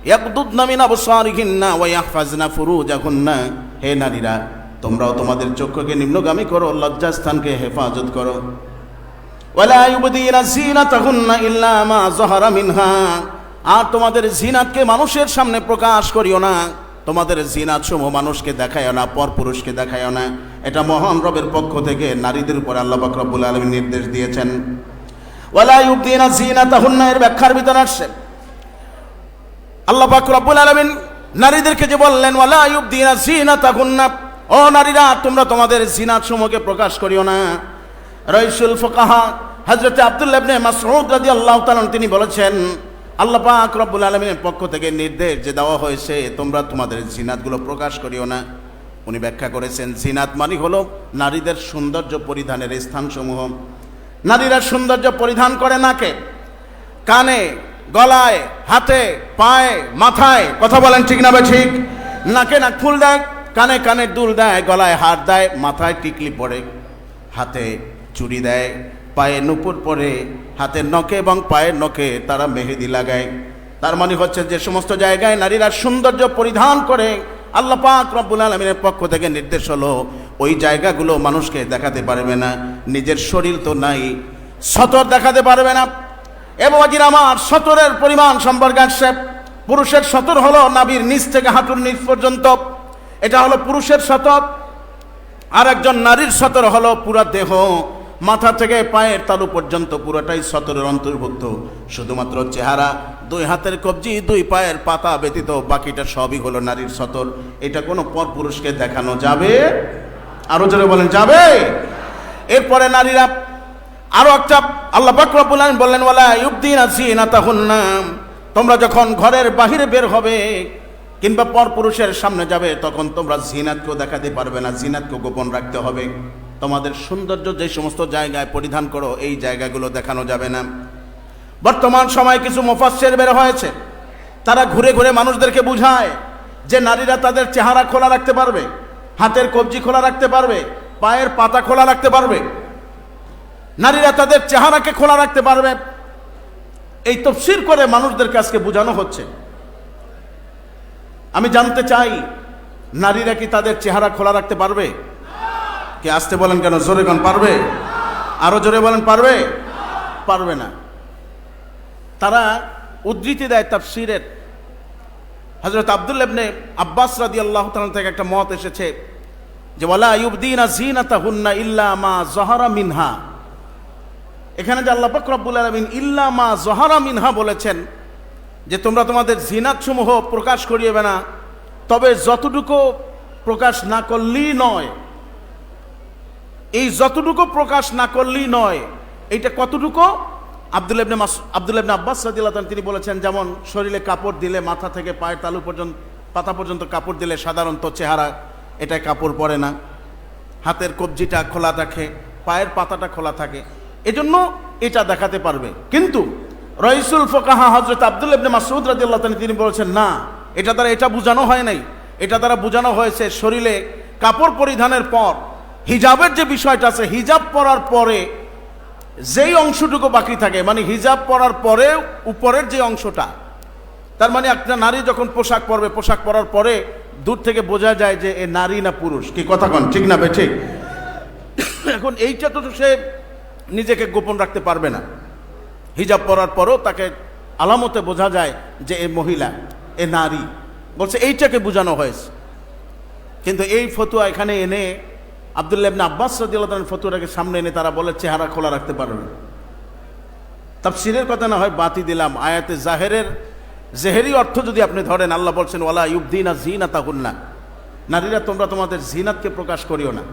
ইয়াগদুদনা মিন আবসারিহিন্না ওয়া ইয়াহফাজনা ফুরুজাহুন্না। হে নারীরা, তোমরাও তোমাদের চক্ষুকে নিম্নগামী করো, লজ্জাস্থানকে হেফাজত করো। ওয়ালা ইউবদিনা যিনাতাহুন্না ইল্লা মা যাহারা মিনহা, আর তোমাদের জিনাতকে মানুষের সামনে প্রকাশ করিও না, তোমাদের জিনাত সমূহ মানুষকে দেখায়ও না, পরপুরুষকে দেখায়ও না। এটা মহান রবের পক্ষ থেকে নারীদের উপর আল্লাহ পাক রব্বুল আলামিন নির্দেশ দিয়েছেন। ওয়ালা ইউবদিনা যিনাতাহুন্না এর ব্যাখ্যার ভিতরে আসছে, আল্লাহ পাক রব্বুল আলামিন নারীদেরকে যে বললেন ওয়ালা ইউবদিনা যিনাতাহুন্না, ও নারীরা তোমরা তোমাদের জিনাত সমূহকে প্রকাশ করিও না। রাইসুল ফুকাহা হযরত আব্দুল্লাহ ইবনে মাসউদ রাদিয়াল্লাহু তাআলা তিনি বলেছেন, আল্লাহ পাক রব্বুল আলামিনের পক্ষ থেকে নির্দেশ যে দেওয়া হয়েছে তোমরা তোমাদের জিনাতগুলো প্রকাশ করিও না। উনি ব্যাখ্যা করেছেন, জিনাত মানে হলো নারীদের সৌন্দর্য পরিধানের স্থানসমূহ। নারীরা সৌন্দর্য পরিধান করে নাকে, কানে, গলায়, হাতে, পায়ে, মাথায়। কথা বলেন ঠিক না বে ঠিক? নাকে নাকফুল দেয়, কানে কানের দুল দেয়, গলায় হার দেয়, মাথায় টিকলি পরে, হাতে চুড়ি দেয়, পায়ে নুপুর পরে, হাতের নখে এবং পায়ের নখে তারা মেহেদি লাগায়। তার মানে হচ্ছে যে সমস্ত জায়গায় নারীরা সৌন্দর্য পরিধান করে, আল্লাহ পাক রব্বুল আলামিনের পক্ষ থেকে নির্দেশ হলো ওই জায়গাগুলো মানুষকে দেখাতে পারবে না। নিজের শরীর তো নাই, সতর দেখাতে পারবে না। এবং আমার সতরের পরিমাণ সম্পর্কে আসছে, পুরুষের সতর হলো নাভির নিচ থেকে হাঁটুর নিচ পর্যন্ত, এটা হলো পুরুষের সতর। আর একজন নারীর সতর হলো পুরা দেহ, মাথা থেকে পায়ের তালু পর্যন্ত পুরোটাই সতরের অন্তর্ভুক্ত। শুধুমাত্র চেহারা, দুই হাতের কবজি, দুই পায়ের পাতা ব্যতীত বাকিটা সবই হলো নারীর সতর। এটা কোনো পরপুরুষকে দেখানো যাবে? আরো জোরে বলেন, যাবে? এরপরে নারীরা আরো একটা আল্লাহ পাক রব্বুল আলামিন বললেন, ওয়ালা ইউবদিনা যিনাতাহুন্না, তোমরা যখন ঘরের বাহিরে বের হবে কিংবা পরপুরুষের সামনে যাবে তখন তোমরা জিনাতকেও দেখাতে পারবে না, জিনাতকে গোপন রাখতে হবে। তোমাদের সৌন্দর্য যে সমস্ত জায়গায় পরিধান করো এই জায়গাগুলো দেখানো যাবে না। বর্তমান সময়ে কিছু মুফাসসির বের হয়েছে, তারা ঘুরে ঘুরে মানুষদেরকে বুঝায় যে নারীরা তাদের চেহারা খোলা রাখতে পারবে, হাতের কবজি খোলা রাখতে পারবে, পায়ের পাতা খোলা রাখতে পারবে, নারীরা তাদের চেহারাকে খোলা রাখতে পারবে। এই তাফসীর করে মানুষদেরকে আজকে বোঝানো হচ্ছে। আমি জানতে চাই, নারীরা কি তাদের চেহারা খোলা রাখতে পারবে? কে আসতে বলেন কেন? জোরে কোন পারবে? আরো জোরে বলেন, পারবে? পারবে না। তারা উদ্ধৃতি দেয় তাফসীরের, হযরত আব্দুল্লাহ ইবনে আব্বাস রাদিয়াল্লাহু তাআলা থেকে একটা মত এসেছে যে ওয়ালা ইউবদিনা যিনাতাহুন্না ইল্লা মা যাহারা মিনহা। এখানে যে আল্লাহ পাক রব্বুল আলামিন ইল্লা মা যাহারা মিনহা বলেছেন যে তোমরা তোমাদের জিনাত সমূহ প্রকাশ করিবে না, তবে যতটুকু প্রকাশ না করলেই নয়। এই যতটুকু প্রকাশ না করলেই নয়, এইটা কতটুকু? আব্দুল্লাহ ইবনে আব্বাস রাদিয়াল্লাহু তাআলা তিনি বলেছেন, যেমন শরীরে কাপড় দিলে মাথা থেকে পায়ের তালু পর্যন্ত, পাতা পর্যন্ত কাপড় দিলে সাধারণত চেহারা এটায় কাপড় পরে না, হাতের কবজিটা খোলা থাকে, পায়ের পাতাটা খোলা থাকে, এজন্য এটা দেখাতে পারবে। কিন্তু রাইসুল ফুকাহা হযরত আব্দুল্লাহ ইবনে মাসউদ রাদিয়াল্লাহু তাআলা তিনি বলেছেন, না, এটা দ্বারা এটা বোঝানো হয় নাই। এটা দ্বারা বোঝানো হয়েছে শরীরে কাপড় পরিধানের পর হিজাবের যে বিষয়টা আছে, হিজাব পরার পরে যেই অংশটুকু বাকি থাকে, মানে হিজাব পরার পরে উপরের যে অংশটা, তার মানে একটা নারী যখন পোশাক পরবে, পোশাক পরার পরে দূর থেকে বোঝা যায় যে এ নারী না পুরুষ। কি কথা কন, ঠিক না বেঠিক? এখন এইটা তো সে নিজেকে গোপন রাখতে পারবে না। হিজাব পরার পরও তাকে আলামতে বোঝা যায় যে এ মহিলা, এ নারী। বলছে এইটাকে বোঝানো হয়েছে। কিন্তু এই ফতোয়া এখানে এনে আব্দুল্লাহ ইবনে আব্বাস রাদিয়াল্লাহু তাআলার ফতোয়াটাকে সামনে এনে তারা বলে চেহারা খোলা রাখতে পারবে। তাফসীরের কথা না হয় বাতি দিলাম, আয়াতে জেহেরি অর্থ যদি আপনি ধরেন, আল্লাহ বলছেন ওয়ালা ইউবদিনা জিনাতাহুন্না, নারীরা তোমরা তোমাদের জিনাতকে প্রকাশ করিও না।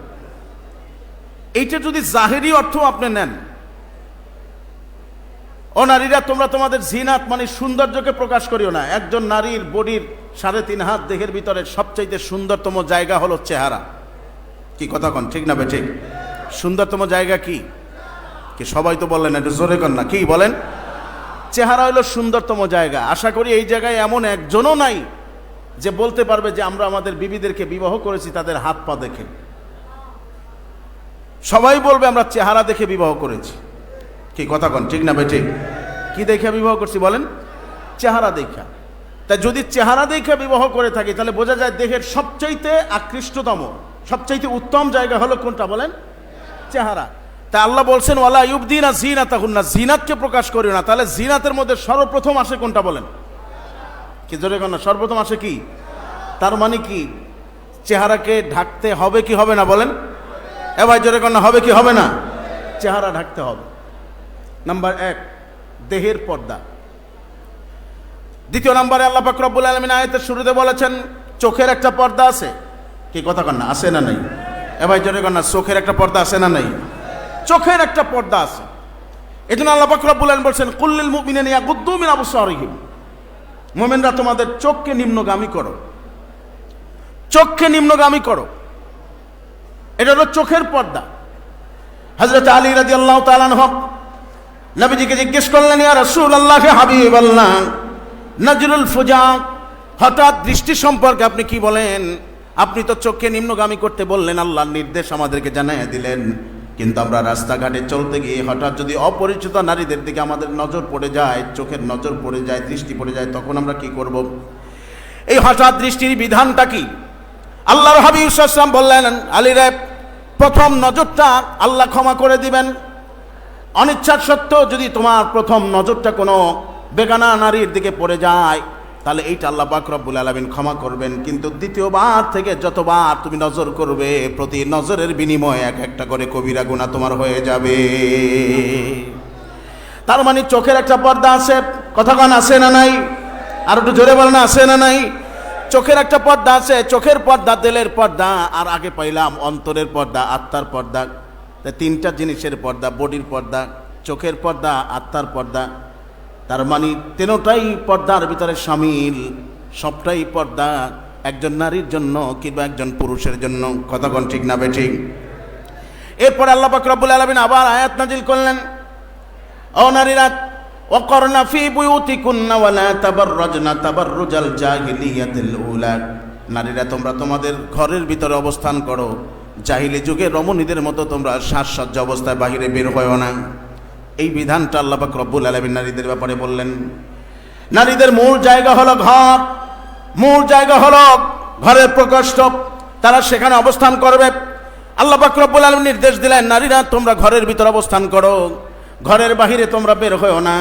এইটা যদি জাহেরি অর্থ আপনি নেন, ও নারীরা তোমরা তোমাদের জিনাত মানে সৌন্দর্যকে প্রকাশ করিও না। একজন নারীর বডির 3.5 হাত দেহের ভিতরে সবচাইতে সুন্দরতম জায়গা হলো চেহারা। কি কথা কন, ঠিক না বেঠিক? সুন্দরতম জায়গা কি? কি সবাই তো বললেন, একটু জোরে কন না, কি বলেন? চেহারা হলো সুন্দরতম জায়গা। আশা করি এই জায়গায় এমন একজনও নাই যে বলতে পারবে যে আমরা আমাদের বিবিদেরকে বিবাহ করেছি তাদের হাত পা দেখে। সবাই বলবে আমরা চেহারা দেখে বিবাহ করেছি। কি কথা কন, ঠিক না বেঠিক? কি দেখে বিবাহ করছি বলেন? চেহারা দেখা। তাই যদি চেহারা দেখে বিবাহ করে থাকি তাহলে বোঝা যায় দেহের সবচাইতে আকৃষ্টতম, সবচাইতে উত্তম জায়গা হলো কোনটা বলেন? চেহারা। তা আল্লাহ বলছেন ওয়ালা ইউবদিনা জিনাতাহুন্না, জিনাতকে প্রকাশ করিও না। তাহলে জিনাতের মধ্যে সর্বপ্রথম আসে কোনটা বলেন? কি জোরে কন না, সর্বপ্রথম আসে কি? তার মানে কি চেহারাকে ঢাকতে হবে কি হবে না বলেন? এ ভাই জোরে কন না, হবে কি হবে না? চেহারা ঢাকতে হবে। নাম্বার 1 দেহের পর্দা। দ্বিতীয় নম্বরে আল্লাহ পাক রব্বুল আলামিন আয়াতের শুরুতে বলেছেন চোখের একটা পর্দা আছে। কি কথা কন না, আছে না নাই? এ ভাই জোরে কন না, চোখের একটা পর্দা আছে না নাই? চোখের একটা পর্দা আছে। এজন্য আল্লাহ পাক রব্বুল আলামিন বলেছেন কুল্লিল মুমিনিনা ইয়াগুদ্দু মিন আবসারিহিম, মুমিনরা তোমাদের চোখকে নিম্নগামী করো, চোখকে নিম্নগামী করো। এটা হলো চোখের পর্দা। হযরত আলী রাদিয়াল্লাহু তাআলা আনহু নবীজিকে জিজ্ঞেস করলেন, ইয়া রাসূলুল্লাহ, হে হাবিবাল্লাহ, নজরুল ফুজা, হঠাৎ দৃষ্টি সম্পর্কে আপনি কি বলেন? আপনি তো চোখকে নিম্নগামী করতে বললেন, আল্লাহর নির্দেশ আমাদেরকে জানিয়ে দিলেন, কিন্তু আমরা রাস্তাঘাটে চলতে গিয়ে হঠাৎ যদি অপরিচিত নারীদের দিকে আমাদের নজর পড়ে যায়, চোখের নজর পড়ে যায়, দৃষ্টি পড়ে যায়, তখন আমরা কি করব? এই হঠাৎ দৃষ্টির বিধানটা কি? আল্লাহর হাবিব সাল্লাল্লাহু আলাইহি ওয়াসাল্লাম বললেন, আলী রে, প্রথম নজরটা আল্লাহ ক্ষমা করে দিবেন। অনিচ্ছার সত্ত্বেও যদি তোমার প্রথম নজরটা কোনো বেগানা নারীর দিকে পড়ে যায় তাহলে এইটা আল্লাহ পাক রব্বুল আলামিন ক্ষমা করবেন, কিন্তু দ্বিতীয়বার থেকে যতবার তুমি নজর করবে প্রতি নজরের বিনিময়ে এক একটা করে কবিরা গুনাহ তোমার হয়ে যাবে। তার মানে চোখের একটা পর্দা আছে। কথা কন আছে না নাই? আর একটু জোরে বলেন, আছে না নাই? চোখের একটা পর্দা আছে। চোখের পর্দা, দিলের পর্দা, আর আগে পাইলাম অন্তরের পর্দা, আত্মার পর্দা। তিনটা জিনিসের পর্দা, বডির পর্দা, চোখের পর্দা, আত্মার পর্দা। তার মানে তিনটাই পর্দার ভিতরে শামিল, সবটাই পর্দা একজন নারীর জন্য কিংবা একজন পুরুষের জন্য। কথা কোন ঠিক না বেঠিক? এরপর আল্লাহ পাক রব্বুল আলামিন আবার আয়াত নাজিল করলেন, ও নারীরা, ওয়াকরনা ফি বুয়ুতিকুন্না ওয়ালা তাবাররাজনা তাবাররুজাল জাহিলিয়াতিল উলা, নারীরা তোমরা তোমাদের ঘরের ভিতরে অবস্থান করো, জাহিলি যুগে রমণীদের মতো তোমরা সাজসজ্জা অবস্থায় বাহিরে বের হয়ো না। এই বিধানটা আল্লাহ পাক রব্বুল আলামিন নারীদের ব্যাপারে বললেন। নারীদের মূল জায়গা হলো ঘর, মূল জায়গা হলো ঘরের প্রকোষ্ঠ, তারা সেখানে অবস্থান করবে। আল্লাহ পাক রব্বুল আলামিন নির্দেশ দিলেন, নারীরা তোমরা ঘরের ভিতর অবস্থান করো, ঘরের বাহিরে তোমরা বের হয়ো না।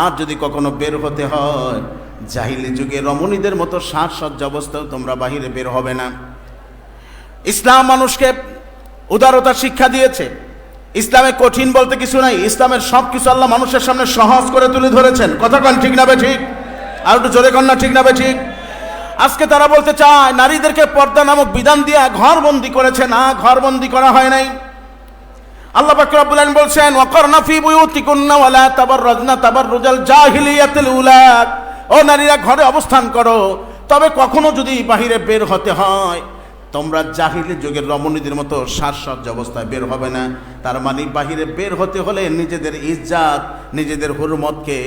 আর যদি কখনো বের হতে হয় জাহিলি যুগে রমণীদের মতো সাজসজ্জা অবস্থায় তোমরা বাহিরে বের হবে না। ইসলাম মানুষকে উদারতা শিক্ষা দিয়েছে। ইসলামে কঠিন বলতে কিছু নাই। ইসলামের সব কিছু আল্লাহ মানুষের সামনে সহজ করে তুলে ধরেছেন। কথা কন ঠিক না বেঠিক? আর একটু জোরে কন না, ঠিক না বেঠিক? আজকে তারা বলতে চায় নারীদেরকে পর্দা নামক বিধান দিয়ে ঘরবন্দি করেছে। না, ঘরবন্দি করা হয় নাই। আল্লাহ পাক রব্বুল আলামিন বলছেন, ওয়াকরনা ফি বুয়ুতিকুন্না ওয়ালা তাবাররাজনা তাবাররুজাল জাহিলিয়াতিল উলা, ও নারীরা ঘরে অবস্থান করো, তবে কখনো যদি বাহিরে বের হতে হয় তোমরা জাহিলি যুগের রমণীদের মতো সাজসজ্জা অবস্থায় বের হবে না। তার মানে বাহিরে বের হতে হলে নিজেদের ইজ্জত, নিজেদের হুরমতকে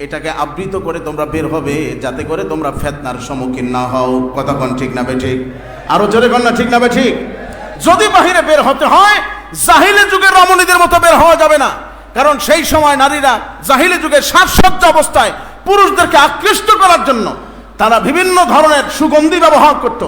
এটাকে আবৃত করে তোমরা বের হবে, যাতে করে তোমরা ফিতনার সম্মুখীন না হও। কথা কোন ঠিক না বেঠিক? আরো জোরে কোন না, ঠিক না বেঠিক? যদি বাহিরে বের হতে হয় জাহিলি যুগের রমণীদের মতো বের হওয়া যাবে না, কারণ সেই সময় নারীরা জাহিলি যুগের সাজসজ্জা অবস্থায় পুরুষদেরকে আকৃষ্ট করার জন্য তারা বিভিন্ন ধরনের সুগন্ধি ব্যবহার করত,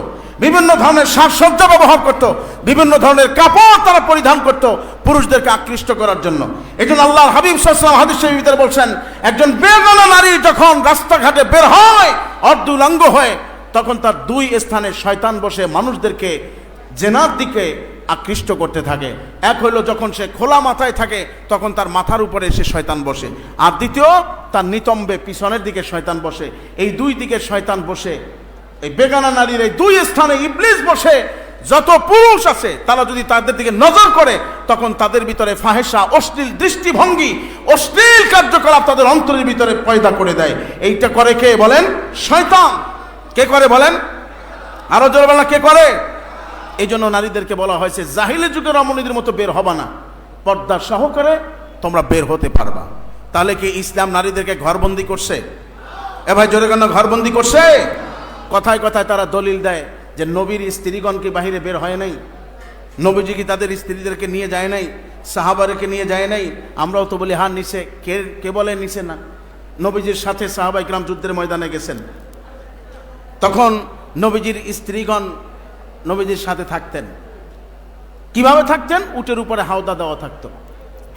বিভিন্ন ধরনের সাজসজ্জা ব্যবহার করত, বিভিন্ন ধরনের কাপড় তারা পরিধান করত পুরুষদেরকে আকৃষ্ট করার জন্য। এই জন্য আল্লাহর হাবিব সাল্লাল্লাহু আলাইহি ওয়াসাল্লাম হাদিস শরীফের ভিতরে বলছেন, একজন বেগানা নারী যখন রাস্তাঘাটে বের হয় অর্ধুলাঙ্গ হয়ে, তখন তার দুই স্থানে শয়তান বসে মানুষদেরকে জেনার দিকে আকৃষ্ট করতে থাকে। এক হইল যখন সে খোলা মাথায় থাকে তখন তার মাথার উপরে এসে শয়তান বসে, আর দ্বিতীয় তার নিতম্বে পিছনের দিকে শয়তান বসে। এই দুই দিকে শয়তান বসে, এই বেগানা নারীর এই দুই স্থানে ইবলিস বসে। যত পুরুষ আছে তারা যদি তাদের দিকে নজর করে তখন তাদের ভিতরে ফাহেসা, অশ্লীল দৃষ্টিভঙ্গি, অশ্লীল কার্যকলাপ তাদের অন্তরের ভিতরে পয়দা করে দেয়। এইটা করে কে বলেন? শয়তান। কে করে বলেন? আরো জোরে বলেন, কে করে? এই জন্য নারীদেরকে বলা হয়েছে জাহিলি যুগের রমণীদের মতো বের হবা না, পর্দা সহকারে তোমরা বের হতে পারবা। তাহলে কি ইসলাম নারীদেরকে ঘরবন্দি করছে? এ ভাই জোরে কেন ঘরবন্দি করছে? কথায় কথায় তারা দলিল দেয় যে নবীর স্ত্রীগণ কি বাহিরে বের হয় নাই, নবীজি কি তাদের স্ত্রীদেরকে নিয়ে যায় নাই, সাহাবাদেরকে নিয়ে যায় নাই? আমরাও তো বলি হ্যাঁ নিছে। কে বলে নিছে না? নবীজির সাথে সাহাবা ইকরাম যুদ্ধের ময়দানে গেছেন, তখন নবীজির স্ত্রীগণ নবীজির সাথে থাকতেন। কিভাবে থাকতেন? উটের উপরে হাওদা দেওয়া থাকতো,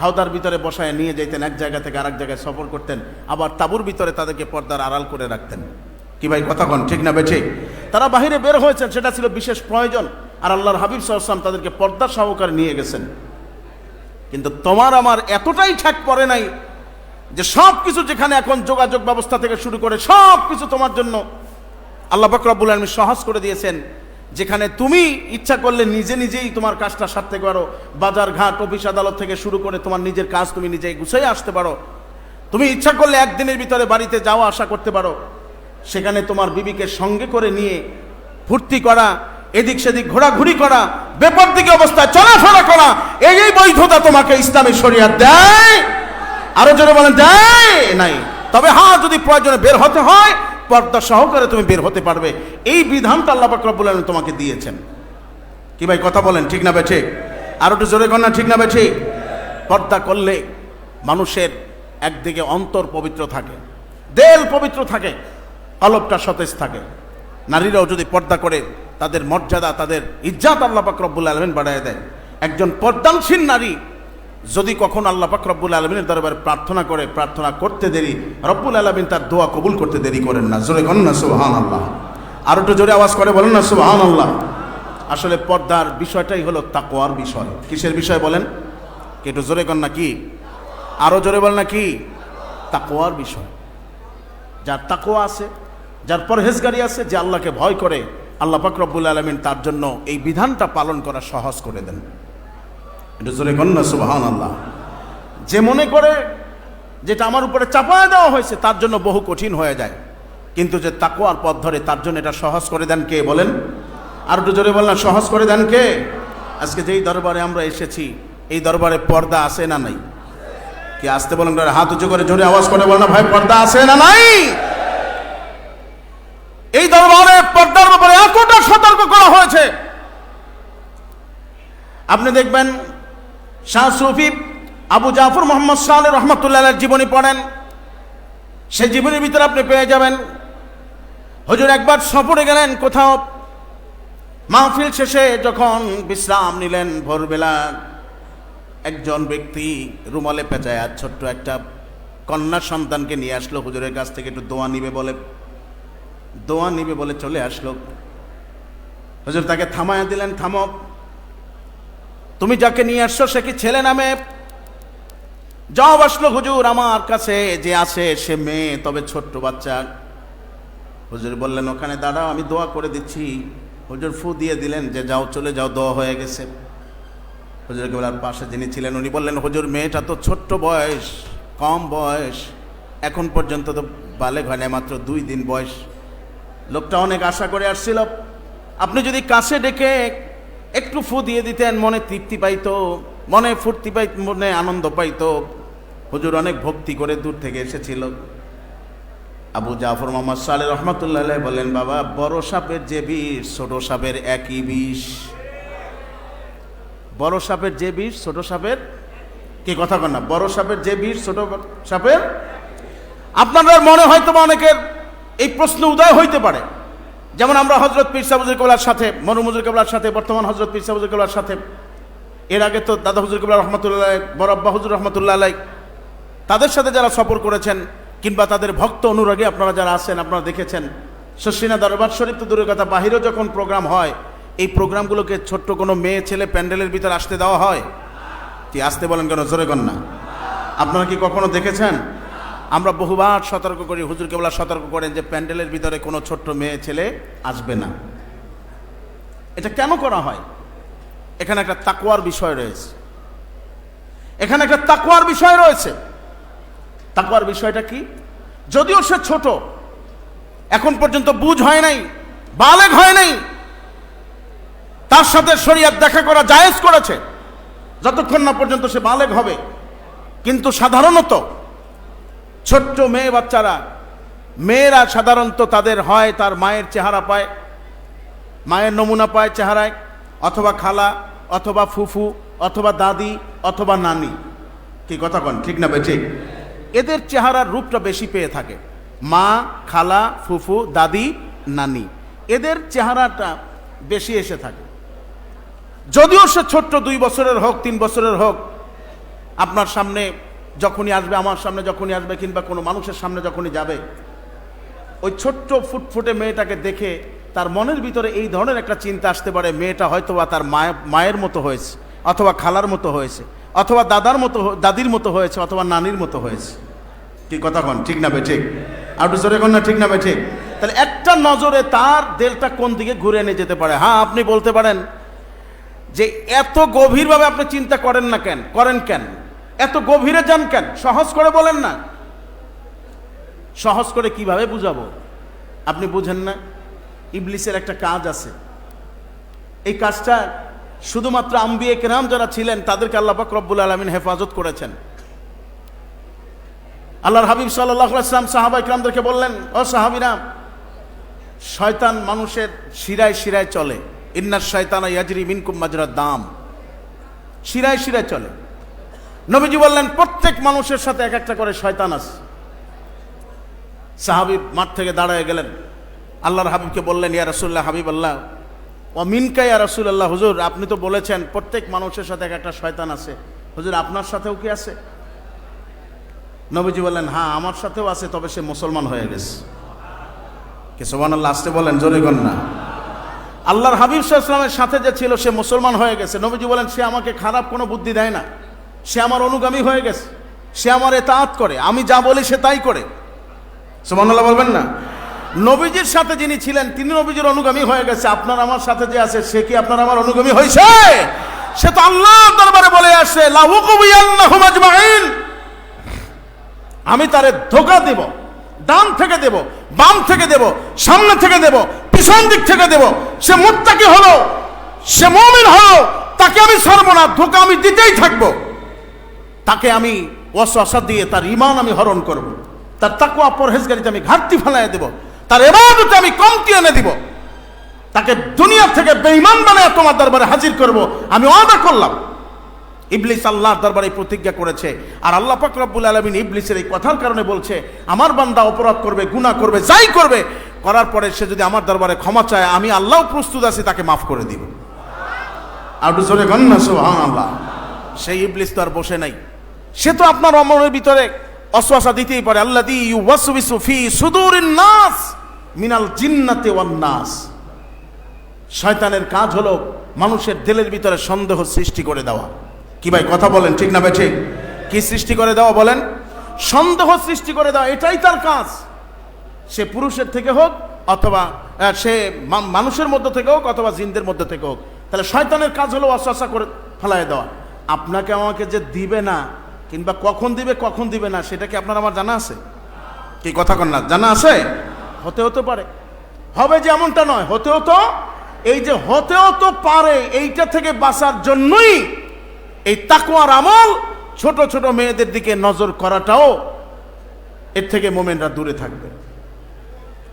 হাওদার ভিতরে বসায় নিয়ে যেতেন, এক জায়গা থেকে আরেক জায়গায় সফর করতেন, আবার তাঁবুর ভিতরে তাদেরকে পর্দার আড়াল করে রাখতেন। কি ভাই কথা কন, ঠিক না বেঠিক? তারা বাহিরে বের হয়েছেন, সেটা ছিল বিশেষ প্রয়োজন, আর আল্লাহর হাবিব সাল্লাল্লাহু আলাইহি ওয়াসাল্লাম তাদেরকে পর্দা সহকারে নিয়ে গেছেন। কিন্তু তোমার আমার এতটাই ঠেক পড়ে নাই যে সব কিছু, যেখানে এখন যোগাযোগ ব্যবস্থা থেকে শুরু করে সব কিছু তোমার জন্য আল্লাহ পাক রব্বুল আলামিন সহজ করে দিয়েছেন, যেখানে তুমি ইচ্ছা করলে নিজে নিজেই তোমার কাজটা সারতে পারো। বাজার ঘাট, অফিস আদালত থেকে শুরু করে তোমার নিজের কাজ তুমি নিজেই গুছিয়ে আসতে পারো। তুমি ইচ্ছা করলে একদিনের ভিতরে বাড়িতে যাওয়া আসা করতে পারো। সেখানে তোমার বিবিকে সঙ্গে করে নিয়ে ফুর্তি করা, এদিক সেদিক ঘোরাঘুরি করা, বেপরদিকে অবস্থায় চলাফেরা করা, এই বৈধতা তোমাকে ইসলামী শরিয়াত দেয়? আরো জোরে বলেন, দেয় নাই? তবে হ্যাঁ, যদি প্রয়োজনে বের হতে হয় পর্দা সহকারে তুমি বের হতে পারবে। এই বিধানটা আল্লাহ পাক রব্বুল আলামিন তোমাকে দিয়েছেন। কি ভাই কথা বলেন, ঠিক না বেঠিক? আর একটু জোরে কর না, ঠিক না বেঠিক? পর্দা করলে মানুষের একদিকে অন্তর পবিত্র থাকে, দেল পবিত্র থাকে, কলবটা সতেজ থাকে। নারীরাও যদি পর্দা করে তাদের মর্যাদা, তাদের ইজ্জত আল্লাহ পাক রব্বুল আলামিন বাড়ায় দেয়। একজন পর্দানশীল নারী যদি কখন আল্লাহ পাক রব্বুল আলামিনের দরবারে প্রার্থনা করে, প্রার্থনা করতে দেরি রব্বুল আলামিন তার দোয়া কবুল করতে দেরি করেন না। জোরে করেন না সুবহানাল্লাহ? আর একটু জোরে আওয়াজ করে বলেন না সুবহানাল্লাহ? আসলে পর্দার বিষয়টাই হলো তাকওয়ার বিষয়। কিসের বিষয় বলেন? একটু জোরে করেন না, কি? আরো জোরে বলেন না, কি? তাকওয়ার বিষয়। যার তাকওয়া আছে, যার পরহেজগারি আছে, যে আল্লাহকে ভয় করে, আল্লাহ পাক রব্বুল আলামিন তার জন্য এই বিধানটা পালন করা সহজ করে দেন। এটা জোরে কন্যা সুবহানাল্লাহ। যে মনে করে যেটা আমার উপরে চাপায় দেওয়া হয়েছে তার জন্য বহু কঠিন হয়ে যায়, কিন্তু যে তাকওয়ার পথ ধরে তার জন্য এটা সহজ করে দেন কে বলেন? আর একটু জোরে বলেন, সহজ করে দেন কে? আজকে যেই দরবারে আমরা এসেছি, এই দরবারে পর্দা আছে না নাই? কি আসতে বলেন, হাত উঁচু করে জোরে আওয়াজ করে বলেন না ভাই, পর্দা আছে না নাই? এই দরবারে পর্দার ব্যাপারে এতটা সতর্ক করা হয়েছে। আপনি দেখবেন শাহ সুফি আবু জাফর মোহাম্মদ সালেহ রহমতুল্লাহর জীবনী পড়েন, সেই জীবনের ভিতরে আপনি পেয়ে যাবেন হুজুর একবার সফরে গেলেন কোথাও। মাহফিল শেষে যখন বিশ্রাম নিলেন ভোরবেলা, একজন ব্যক্তি রুমালে পেঁচায় আর ছোট্ট একটা কন্যা সন্তানকে নিয়ে আসলো হুজুরের কাছ থেকে, একটু দোয়া নিবে বলে চলে আসলো। হুজুর তাকে থামায়া দিলেন, থামো, তুমি যাকে নিয়ে আসছো সে কি ছেলে না মেয়ে? জবাব আসলো, হুজুর আমার কাছে যে আছে সে মেয়ে, তবে ছোট্ট বাচ্চা। হুজুর বললেন ওখানে দাঁড়াও, আমি দোয়া করে দিচ্ছি। হুজুর ফু দিয়ে দিলেন যে যাও, চলে যাও, দোয়া হয়ে গেছে। হুজুর কেবলার পাশে যিনি ছিলেন উনি বললেন, হুজুর মেয়েটা তো ছোট্ট বয়স, কম বয়স, এখন পর্যন্ত তো বালেগ হয় না, মাত্র 2 দিন বয়স। লোকটা অনেক আশা করে আসছিল, আপনি যদি কাছে ডেকে একটু ফু দিয়ে দিতেন মনে তৃপ্তি পাইতো, মনে ফুর্তি পাইতো, মনে আনন্দ পাইতো। হুজুর অনেক ভক্তি করে দূর থেকে এসেছিল। আবু জাফর মোহাম্মদ সালেহ রহমতুল্লাহ বলেন, বাবা বড় সাপের যে বিষ ছোট সাপের একই বিষ। বড় সাপের যে বিষ ছোট সাপের, কি কথা কন না? বড় সাপের যে বিষ ছোট সাপের। আপনাদের মনে হয়তো অনেকের এই প্রশ্ন উদয় হইতে পারে, যেমন আমরা হযরত পীর সাহেব হুজুর কেবলার সাথে, মরহুম হুজুর কেবলার সাথে, বর্তমান হযরত পীর সাহেব হুজুর কেবলার সাথে, এর আগে তো দাদা হুজুর কেবলা রহমতুল্লাহ, বড় আব্বা হুজুর রহমতুল্লাহ আলাই, তাদের সাথে যারা সফর করেছেন কিংবা তাদের ভক্ত অনুরাগী আপনারা যারা আছেন, আপনারা দেখেছেন শর্ষিনা দরবার শরীফ তো দূরের কথা, বাহিরেও যখন প্রোগ্রাম হয় এই প্রোগ্রামগুলোকে ছোট্ট কোনো মেয়ে ছেলে প্যান্ডেলের ভিতর আসতে দেওয়া হয়? কি আসতে বলেন কেন, জোরে কর না। আপনারা কি কখনো দেখেছেন? আমরা বহুবার সতর্ক করি, হুজুর কেবলা সতর্ক করেন যে প্যান্ডেলের ভিতরে কোনো ছোট্ট মেয়ে ছেলে আসবে না। এটা কেন করা হয়? এখানে একটা তাকওয়ার বিষয় রয়েছে, এখানে একটা তাকওয়ার বিষয় রয়েছে। তাকওয়ার বিষয়টা কি? যদিও সে ছোট, এখন পর্যন্ত বুঝ হয় নাই, বালেগ হয় নাই, তার সাথে শরীয়ত দেখা করা জায়েজ করেছে যতক্ষণ না পর্যন্ত সে বালেগ হবে। কিন্তু সাধারণত ছোট্ট মেয়ে বাচ্চারা, মেয়েরা সাধারণত তাদের হয় তার মায়ের চেহারা পায়, মায়ের নমুনা পায় চেহারায়, অথবা খালা, অথবা ফুফু, অথবা দাদি, অথবা নানি। কি কথা কন, ঠিক না ঠিক? এদের চেহারার রূপটা বেশি পেয়ে থাকে, মা, খালা, ফুফু, দাদি, নানি, এদের চেহারাটা বেশি এসে থাকে। যদিও সে ছোট্ট 2 বছরের হোক, 3 বছরের হোক, আপনার সামনে যখনই আসবে, আমার সামনে যখনই আসবে, কিংবা কোনো মানুষের সামনে যখনই যাবে, ওই ছোট্ট ফুটফুটে মেয়েটাকে দেখে তার মনের ভিতরে এই ধরনের একটা চিন্তা আসতে পারে, মেয়েটা হয়তোবা তার মায়ের মতো হয়েছে, অথবা খালার মতো হয়েছে, অথবা দাদির মতো হয়েছে, অথবা নানির মতো হয়েছে। কি কথা কন, ঠিক না ঠিক? আর জোরে কন না, ঠিক না ঠিক? তাহলে একটা নজরে তার দিলটা কোন দিকে ঘুরে নিয়ে যেতে পারে। হ্যাঁ, আপনি বলতে পারেন যে এত গভীরভাবে আপনি চিন্তা করেন না কেন, করেন কেন, এত গভীরে যান কেন, সহজ করে বলেন না। সহজ করে কিভাবে বুঝাবো? আপনি বুঝেন না? ইবলিসের একটা কাজ আছে, এই কাজটা শুধুমাত্র আম্বিয়ে কেরাম যারা ছিলেন তাদেরকে আল্লাহ পাক রব্বুল আলামিন হেফাজত করেছেন। আল্লাহর হাবিব সাল্লাল্লাহু আলাইহি ওয়াসাল্লাম সাহাবায়ে কেরামদেরকে বললেন, ও সাহাবীরা, শয়তান মানুষের শিরায় শিরায় চলে, ইন্নাশ শাইতানা ইয়াজরি মিনকুম মাজরাদ দাম, শিরায় শিরায় চলে। নবীজি বললেন, প্রত্যেক মানুষের সাথে এক একটা করে শয়তান আছে। সাহাবী মাঠ থেকে দাঁড়ায় গেলেন, আল্লাহর হাবিবকে বললেন, ইয়া রাসূলুল্লাহ, হাবিবাল্লাহ, ও মিনকা ইয়া রাসূলুল্লাহ, হুজুর আপনি তো বলেছেন প্রত্যেক মানুষের সাথে এক একটা শয়তান আছে, হুজুর আপনার সাথেও কি আছে? নবীজি বললেন, হ্যাঁ আমার সাথেও আছে, তবে সে মুসলমান হয়ে গেছে। কি সুবহানাল্লাহ, আসতে বলেন, জোরে কর না। আল্লাহর হাবিব সাল্লাল্লাহু আলাইহি ওয়াসাল্লামের সাথে যে ছিল সে মুসলমান হয়ে গেছে। নবীজি বলেন, সে আমাকে খারাপ কোনো বুদ্ধি দেয় না, সে আমার অনুগামী হয়ে গেছে, সে আমার ইতাআত করে, আমি যা বলি সে তাই করে। সুবহানাল্লাহ বলবেন না? নবীজির সাথে যিনি ছিলেন তিনি নবীজির অনুগামী হয়ে গেছে। আপনার আমার সাথে যে আছে সে কি আপনার আমার অনুগামী হয়েছে? সে তো আল্লাহর দরবারে বলে আসে, লা উকুবিয়ান্নাহুম আজমাইন, আমি তারে ধোঁকা দেব, ডান থেকে দেব, বাম থেকে দেব, সামনে থেকে দেব, পিছন দিক থেকে দেব। সে মুত্তাকি হলো, সে মুমিন হলো, তাকে আমি ছাড়বো না, ধোঁকা আমি দিতেই থাকবো। তাকে আমি ওয়াসওয়াসা দিয়ে তার ঈমান আমি হরণ করব, তার তাকওয়া পরহেজগারিতে আমি ঘাটতি ফেলাইয়া দেব, তার ইবাদতে আমি কমতি এনে দিব, তাকে দুনিয়া থেকে বেঈমান বানায় তোমার দরবারে হাজির করব, আমি ওয়াদা করলাম। ইবলিস আল্লাহর দরবারে প্রতিজ্ঞা করেছে, আর আল্লাহ পাক রব্বুল আলামিন ইবলিসের এই কথার কারণে বলছে, আমার বান্দা অপরাধ করবে, গুনাহ করবে, যাই করবে, করার পরে সে যদি আমার দরবারে ক্ষমা চায়, আমি আল্লাহ প্রস্তুত আছি তাকে মাফ করে দিব। আর জোরে কন না সুবহানাল্লাহ। সেই ইবলিস তো আর বসে নাই, সে তো আপনার মনের ভিতরে ওয়াসওয়াসা দিতেই পারে। আল্লাযী ইউওয়াসওয়িসু ফি সুদুরিন নাস মিনাল জিন্নাতি ওয়ান নাস। শয়তানের কাজ হলো মানুষের দিলের ভিতরে সন্দেহ সৃষ্টি করে দেওয়া। কি ভাই কথা বলেন, ঠিক না ভাই ঠিক? কি সৃষ্টি করে দেওয়া বলেন? সন্দেহ সৃষ্টি করে দেওয়া, এটাই তার কাজ। সে পুরুষের থেকে হোক, অথবা সে মানুষের মধ্যে থেকে হোক, অথবা জিনদের মধ্যে থেকে হোক। তাহলে শয়তানের কাজ হলো ওয়াসওয়াসা করে ফেলায় দেওয়া। আপনাকে আমাকে যে দিবে না, কিংবা কখন দিবে না, সেটা কি আপনার আমার জানা আছে? কি কথা কন না, জানা আছে? হতেও তো পারে, হবে যে এমনটা নয়, হতেও তো, এই যে হতেও তো পারে, এইটা থেকে বাঁচার জন্যই এই তাকওয়ার আমল, ছোট ছোট মেয়েদের দিকে নজর করাটাও, এর থেকে মুমিনরা দূরে থাকবে।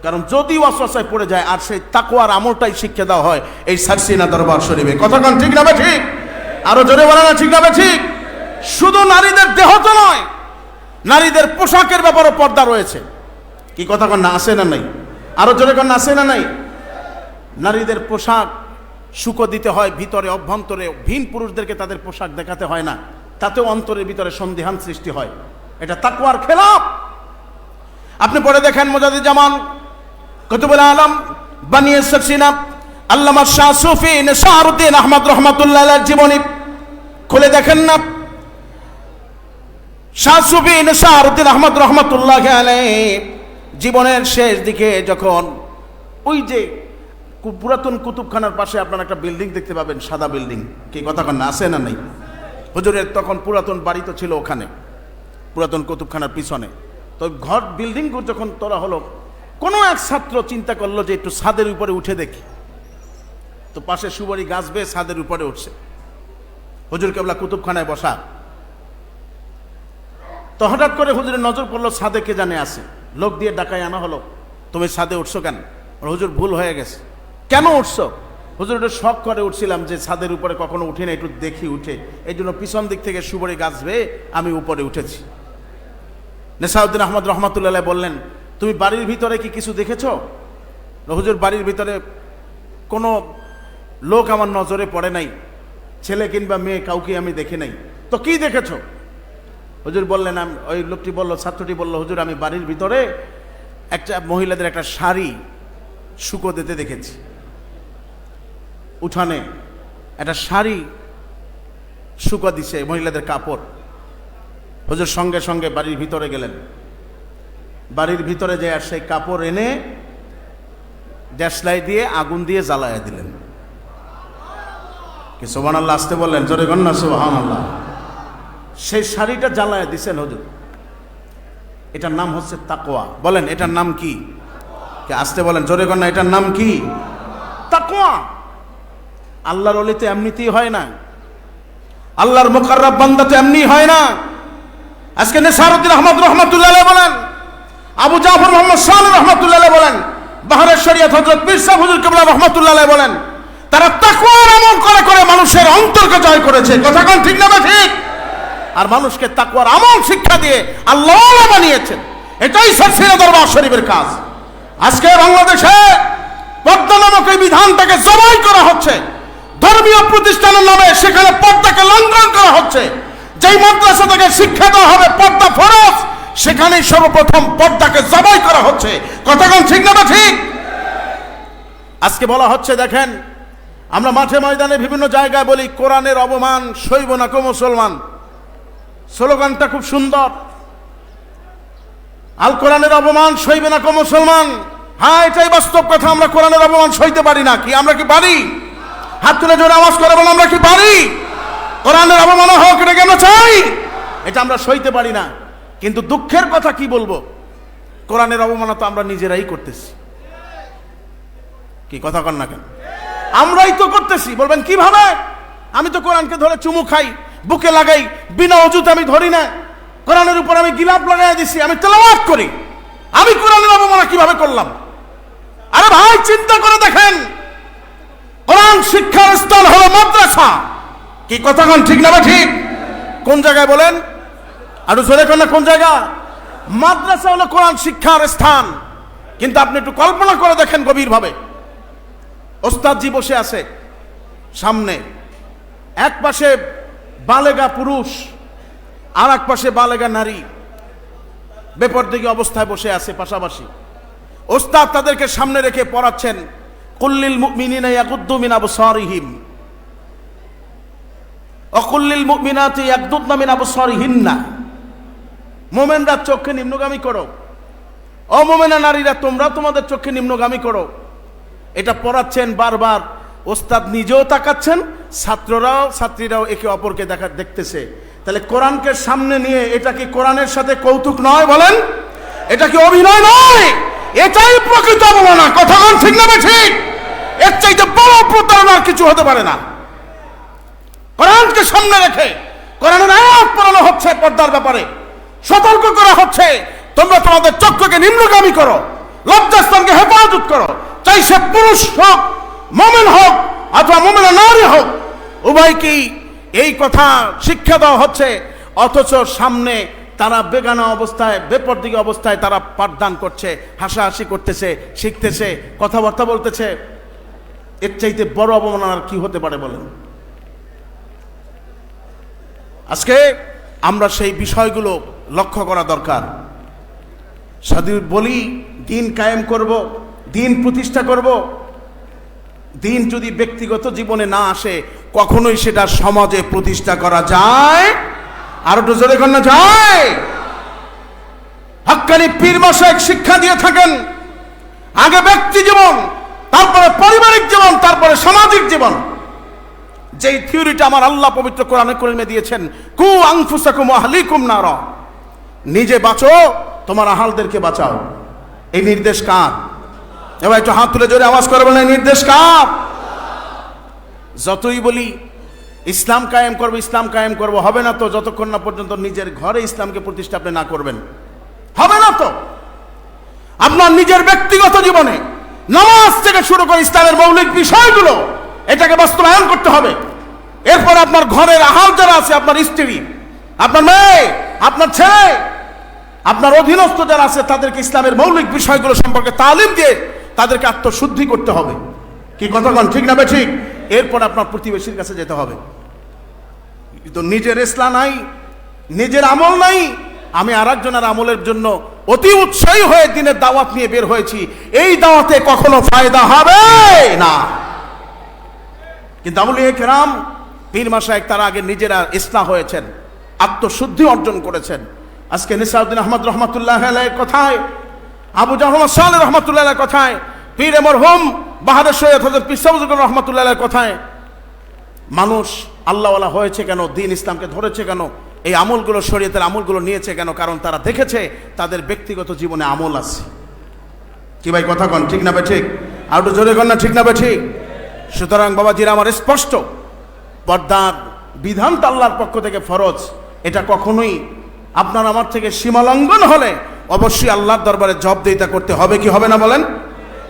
কারণ যদি ওয়াসওয়াসায় পড়ে যায়, আর সেই তাকওয়ার আমলটাই শিক্ষা দেওয়া হয় এই সারসিনা দরবার শরীফে। কথা কন, ঠিক না ঠিক? আরো জোরে বলে না, ঠিক না ঠিক? শুধু নারীদের দেহ তো নয়, নারীদের পোশাকের ব্যাপারও পর্দা রয়েছে। কি কথা কন না, আছে না নাই? আরো জোরে কন না, আছে না নাই? নারীদের পোশাক শুকো দিতে হয় ভিতরে অভ্যন্তরে, ভিন পুরুষদেরকে তাদের পোশাক দেখাতে হয় না, তাতেও অন্তরের ভিতরে সন্দেহান সৃষ্টি হয়। এটা তাকওয়ার খেলাফ। আপনি পরে দেখেন মুজাদ্দিদ জামান কুতুবুল আলম বানিয়ে সারসিনা আল্লামা শাহ সুফি নেসারউদ্দিন আহমদ রহমাতুল্লাহ আলাইহির জীবনী খুলে দেখেন না। শাহ সুফি নেসারউদ্দিন আহমদ রহমাতুল্লাহ আলাইহি জীবনের শেষ দিকে যখন ওই যে পুরাতন কুতুবখানার পাশে আপনারা একটা বিল্ডিং দেখতে পাবেন, সাদা বিল্ডিং, কি কথা কন না, আছে না নাই? হুজুরের তখন পুরাতন বাড়ি তো ছিল ওখানে, পুরাতন কুতুবখানার পিছনে। তো ঘর বিল্ডিং যখন তোলা হলো, কোনো এক ছাত্র চিন্তা করলো যে একটু ছাদের উপরে উঠে দেখি। তো পাশে সুপারি গাছ বেয়ে ছাদের উপরে উঠছে। হুজুর কেবলা কুতুবখানায় বসা। তো হঠাৎ করে হুজুরের নজর পড়লো ছাদে কে জানে আছে। লোক দিয়ে ডাকায় আনা হলো, তুমি ছাদে উঠছো কেন? হুজুর ভুল হয়ে গেছে। কেন উঠছো? হুজুর একটু শখ করে উঠছিলাম যে ছাদের উপরে কখনো উঠি না, একটু দেখি উঠে, এই জন্য পিছন দিক থেকে সুপারি গাছ বেয়ে আমি উপরে উঠেছি। নেসারউদ্দিন আহমদ রহমাতুল্লাহ বললেন, তুমি বাড়ির ভিতরে কি কিছু দেখেছো? হুজুর বাড়ির ভিতরে কোনো লোক আমার নজরে পড়ে নাই, ছেলে কিংবা মেয়ে কাউকে আমি দেখি নাই। তো কি দেখেছো? হুজুর বললেন, ওই লোকটি বলল, ছাত্রটি বলল, হুজুর আমি বাড়ির ভিতরে একটা মহিলাদের একটা শাড়ি শুকো দিতে দেখেছি। উঠানে একটা শাড়ি শুকো দিছে, মহিলাদের কাপড়। হুজুর সঙ্গে সঙ্গে বাড়ির ভিতরে গেলেন। বাড়ির ভিতরে যে আর সেই কাপড় এনে ড্যাশলাই দিয়ে আগুন দিয়ে জ্বালায়া দিলেন। কি সুবহানাল্লাহ আসতে বললেন, জোরে কন না সুবহানাল্লাহ। সেই শাড়িটা জ্বালায়া দিছেন হুজুর। এটার নাম হচ্ছে তাকওয়া। বলেন এটার নাম কি? আসতে বলেন, জোরে কন না, এটার নাম কি? তাকওয়া। আল্লাহর ওলি তো এমনিতেই হয় না, আল্লাহর মুকাররব বান্দা তো এমনি হয় না। আজকে নেসারউদ্দিন আহমদ রহমাতুল্লাহ আলাইহি বলেন, আবু জাফর মোহাম্মদ সানি রহমাতুল্লাহ আলাইহি বলেন, বাহরের শরীয়ত হযরত পীর সাহেব হুজুর কিবলা রহমাতুল্লাহ আলাইহি বলেন, তারা তাকওয়ার আমল করে করে মানুষের অন্তরকে জয় করেছে। কথা কোন ঠিক না ঠিক? আর মানুষকে তাকওয়ার আমল শিক্ষা দিয়ে আল্লাহ বানিয়েছেন। এটাই সরসিনা দরবার শরীফের কাজ। আজকে বাংলাদেশে পর্দা নামক এই বিধানটাকে জবাই করা হচ্ছে। ধর্মীয় প্রতিষ্ঠানের নামে সেখানে পর্দাকে লঙ্ঘন করা হচ্ছে। যেই মাদ্রাসা থেকে শিক্ষা দেওয়া হবে পর্দা ফরজ, সেখানেই সর্বপ্রথম পর্দাকে জবাই করা হচ্ছে। কথা কোন ঠিক না ঠিক? আজকে বলা হচ্ছে, দেখেন আমরা মাঠে ময়দানে বিভিন্ন জায়গায় বলি, কোরআনের অবমান সইব না কো মুসলমান। স্লোগানটা খুব সুন্দর, আল কোরআনের অবমান সইবে না কো মুসলমান। হ্যাঁ, এটাই বাস্তব কথা। আমরা কোরআনের অপমান সইতে পারি না। কি আমরা কি পারি? হাত তুলে জোরে আওয়াজ করে বলেন, আমরা কি পারি? কোরআনের অপমান হোক, এটা কেন চাই? এটা আমরা সইতে পারি না। কিন্তু দুঃখের কথা কি বলবো, কোরআনের অবমাননা তো আমরা নিজেরাই করতেছি। কি কথা কন না কেন? আমরাই তো করতেছি। বলবেন কিভাবে? আমি তো কোরআনকে ধরে চুমু খাই, বুকে লাগাই, বিনা অজুতে আমি ধরি না। কোরআনের উপর আমি গিলাপ লাগাই দিছি, আমি তেলাওয়াত করি। আমি কোরআনের অবমাননা কিভাবে করলাম? আরে ভাই, চিন্তা করে দেখেন, কোরআন শিক্ষার স্থান হলো মাদ্রাসা। কি কথা কোন ঠিক না ঠিক? কোন জায়গায় বলেন? আর জোরে কোন না, কোন জায়গা? মাদ্রাসা হলো কোরআন শিক্ষার স্থান। কিন্তু আপনি একটু কল্পনা করে দেখেন গভীরভাবে, ওস্তাদজি বসে আছে সামনে, এক পাশে বালেগা পুরুষ আর এক পাশে বালেগা নারী বেপরদিগী অবস্থায় বসে আছে পাশাপাশি। ওস্তাদ তাদেরকে সামনে রেখে পড়াচ্ছেন, কুল্লিল মুমিনিনা ইয়াগুদ্দু মিন আবসারিহিম ওয়া কুল্লিল মুমিনাতি ইয়াগুদ্দুনা মিন আবসারিহিন্না। মুমিনরা চোখকে নিম্নগামী করো, ও মুমিনা নারীরা তোমরা তোমাদের চোখকে নিম্নগামী করো। এটা পড়াচ্ছেন বারবার। ওস্তাদ নিজেও তাকাচ্ছেন, ছাত্রীরাও একে অপরকে দেখতেছে। তাহলে কোরআনকে সামনে নিয়ে এটা কি কোরআনের সাথে কৌতুক নয়? বলেন, এটা কি অভিনয় নয়? এটাই প্রকৃত অবমাননা। কথা কোন ঠিক না ঠিক? এর চাইতে বড় প্রতারণা কিছু হতে পারে না। কোরআনকে সামনে রেখে কোরআনের আয়াত পড়ানো হচ্ছে, পর্দার ব্যাপারে সতর্ক করা হচ্ছে, তোমরা তোমাদের চক্ষুকে নিম্নগামী করো, লজ্জাস্থানকে হেফাজত করো। চাই সে পুরুষ হোক, মুমিন হোক অথবা মুমিনা নারী হোক, উভয়কেই এই কথা শিক্ষা দেওয়া হচ্ছে। অথচ সামনে তারা বেগানা অবস্থায়, বেপরদিগী অবস্থায় তারা পাঠদান করছে, হাসাহাসি করতেছে, শিখতেছে, কথাবার্তা বলতেছে। এর চাইতে বড় অবমাননার কি হতে পারে বলেন? আজকে আমরা সেই বিষয়গুলো লক্ষ্য করা দরকার। যদি বলি দিন কায়েম করব, দিন প্রতিষ্ঠা করব, দিন যদি ব্যক্তিগত জীবনে না আসে কখনোই সেটা সমাজে প্রতিষ্ঠা করা যায়। আর একটু জোরে কন্যা যায়। হক্কানি পীর মাশায়েখ শিক্ষা দিয়ে থাকেন, আগে ব্যক্তি জীবন, তারপরে পারিবারিক জীবন, তারপরে সামাজিক জীবন। যেই থিওরিটা আমার আল্লাহ পবিত্র কোরআনে কারিমে দিয়েছেন, কু আনফুসাকুম ওয়া আহলিকুম নারা, নিজে বাঁচো তোমার আহালদেরকে বাঁচাও, এই নির্দেশ কার? এবার একটু হাত তুলে জোরে আওয়াজ করে বলেন, নির্দেশ কার? যতই বলি ইসলাম কায়েম করবো, ইসলাম কায়েম করবো, হবে না তো যতক্ষণ না পর্যন্ত নিজের ঘরে ইসলামকে প্রতিষ্ঠা আপনি না করবেন। হবে না তো। আপনার নিজের ব্যক্তিগত জীবনে নামাজ থেকে শুরু করে ইসলামের মৌলিক বিষয়গুলো এটাকে বাস্তবায়ন করতে হবে। এরপর আপনার ঘরের আহাল যারা আছে, আপনার স্ত্রী, আপনার মেয়ে, আপনার ছেলে, আপনার অধীনস্থ যারা আছে, তাদেরকে ইসলামের মৌলিক বিষয়গুলো সম্পর্কে তালিম দিয়ে তাদেরকে আত্মশুদ্ধি করতে হবে। কি কথা বলেন, ঠিক না ঠিক? এরপর আপনার প্রতিবেশীর কাছে যেতে হবে। কিন্তু নিজের ইসলাম নাই, নিজের আমল নাই, আমি আর একজনের আমলের জন্য অতি উৎসাহী হয়ে দিনের দাওয়াত নিয়ে বের হয়েছি, এই দাওয়াতে কখনো ফায়দা হবে না। কিন্তু আউলিয়া কেরাম, পীর মাশায়েখ, তারা আগে নিজেরা ইসলাহ হয়েছেন, আত্মশুদ্ধি অর্জন করেছেন। আজকে নিসাউদ্দিন আহমদ রহমাতুল্লাহ আলাইহির কথায়, আবু জাহর সালেহ রহমাতুল্লাহ আলাইহির কথায়, পীর মরহুম বাহাদুর সৈয়দ হযরত পীর সাহেব রহমাতুল্লাহ আলাইহির কথায় মানুষ আল্লাহওয়ালা হয়েছে কেন, দিন ইসলামকে ধরেছে কেন, এই আমলগুলো, শরীয়তের আমলগুলো নিয়েছে কেন? কারণ তারা দেখেছে তাদের ব্যক্তিগত জীবনে আমল আছে। কি ভাই কথা কন, ঠিক না ভাই ঠিক? আর একটু জোরে কন না, ঠিক না ভাই ঠিক? সুতরাং বাবাজিরা আমার, স্পষ্ট পর্দার বিধানটা আল্লাহর পক্ষ থেকে ফরজ। এটা কখনোই আপনার আমার থেকে সীমালঙ্ঘন হলে অবশ্যই আল্লাহর দরবারে জবাবদিহিতা করতে হবে। কি হবে না বলেন?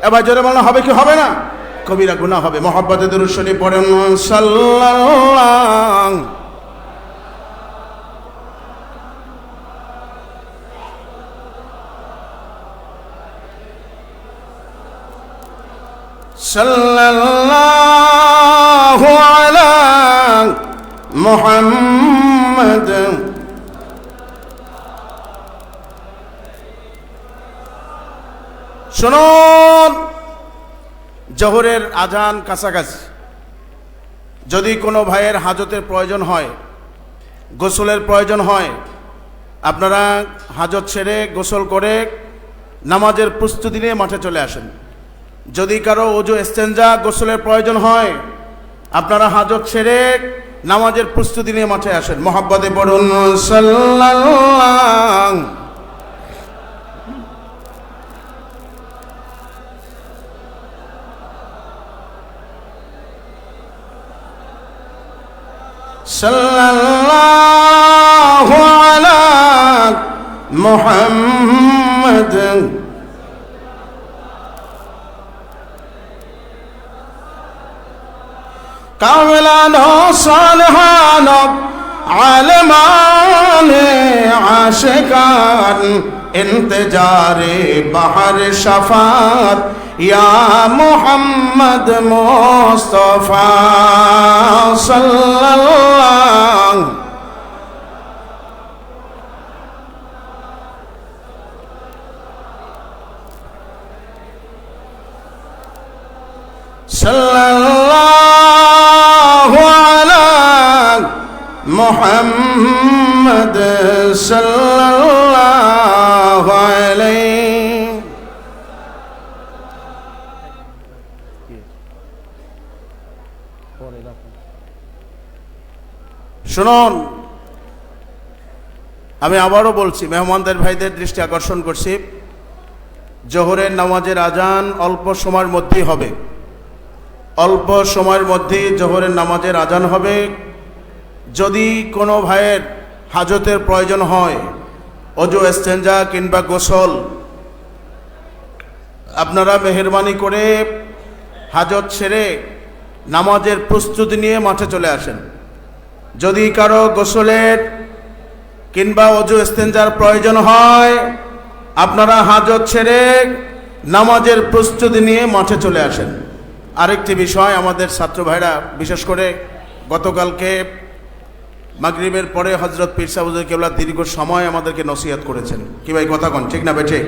এবার জোরে বলেন, হবে কি হবে না? কবিরা গুনাহ হবে। মহব্বতে দুরূদ শরীফ পড়েন, সাল্লাল্লাহু সাল্লাল্লাহু আলা মুহাম্মদ। শুনুন, জোহরের আজান কাছাকাছি, যদি কোনো ভাইয়ের হাজতের প্রয়োজন হয়, গোসলের প্রয়োজন হয়, আপনারা হাজত ছেড়ে গোসল করে নামাজের প্রস্তুতি নিয়ে মাঠে চলে আসেন। যদি কারো ওযু ইস্তেঞ্জা গোসলের প্রয়োজন হয়, আপনারা হাজত ছেড়ে নামাজের প্রস্তুতি নিয়ে মাঠে আসেন। মহব্বতে পড়ুন, সাল্লাল্লাহু সাল্লাল্লাহু আলা মুহাম্মদ। কামলানো সালহানো আলমানে আশিকান ইন্তজারে বাহার শাফাত ইয়া মুহাম্মদ মুস্তাফা সাল্লাল্লাহু সাল্লাল্লাহু আলা মুহাম্মদ সাল্লাল্লাহু আলাইহি। শুনুন, আমি আবারও বলছি, মেহমানদের ভাইদের দৃষ্টি আকর্ষণ করছি, জোহরের নামাজের আজান অল্প সময়ের মধ্যেই হবে। অল্প সময়ের মধ্যেই জোহরের নামাজের আজান হবে। যদি কোনো ভাইয়ের হাজতের প্রয়োজন হয়, ওযু ইস্তেঞ্জা কিংবা গোসল, আপনারা মেহেরবানি করে হাজত ছেড়ে নামাজের প্রস্তুতি নিয়ে মাঠে চলে আসেন। যদি কারো গোসলের কিংবা ওযু ইস্তেঞ্জার প্রয়োজন হয়, আপনারা হাজত ছেড়ে নামাজের প্রস্তুতি নিয়ে মাঠে চলে আসেন। আরেকটি বিষয়, আমাদের ছাত্র ভাইরা বিশেষ করে গতকালকে মাগরিবের পরে হযরত পীর সাহেব হুজুর কেবলা দীর্ঘ সময় আমাদেরকে নসিহত করেছেন। কি ভাই কথা কোন, ঠিক না বেঠে?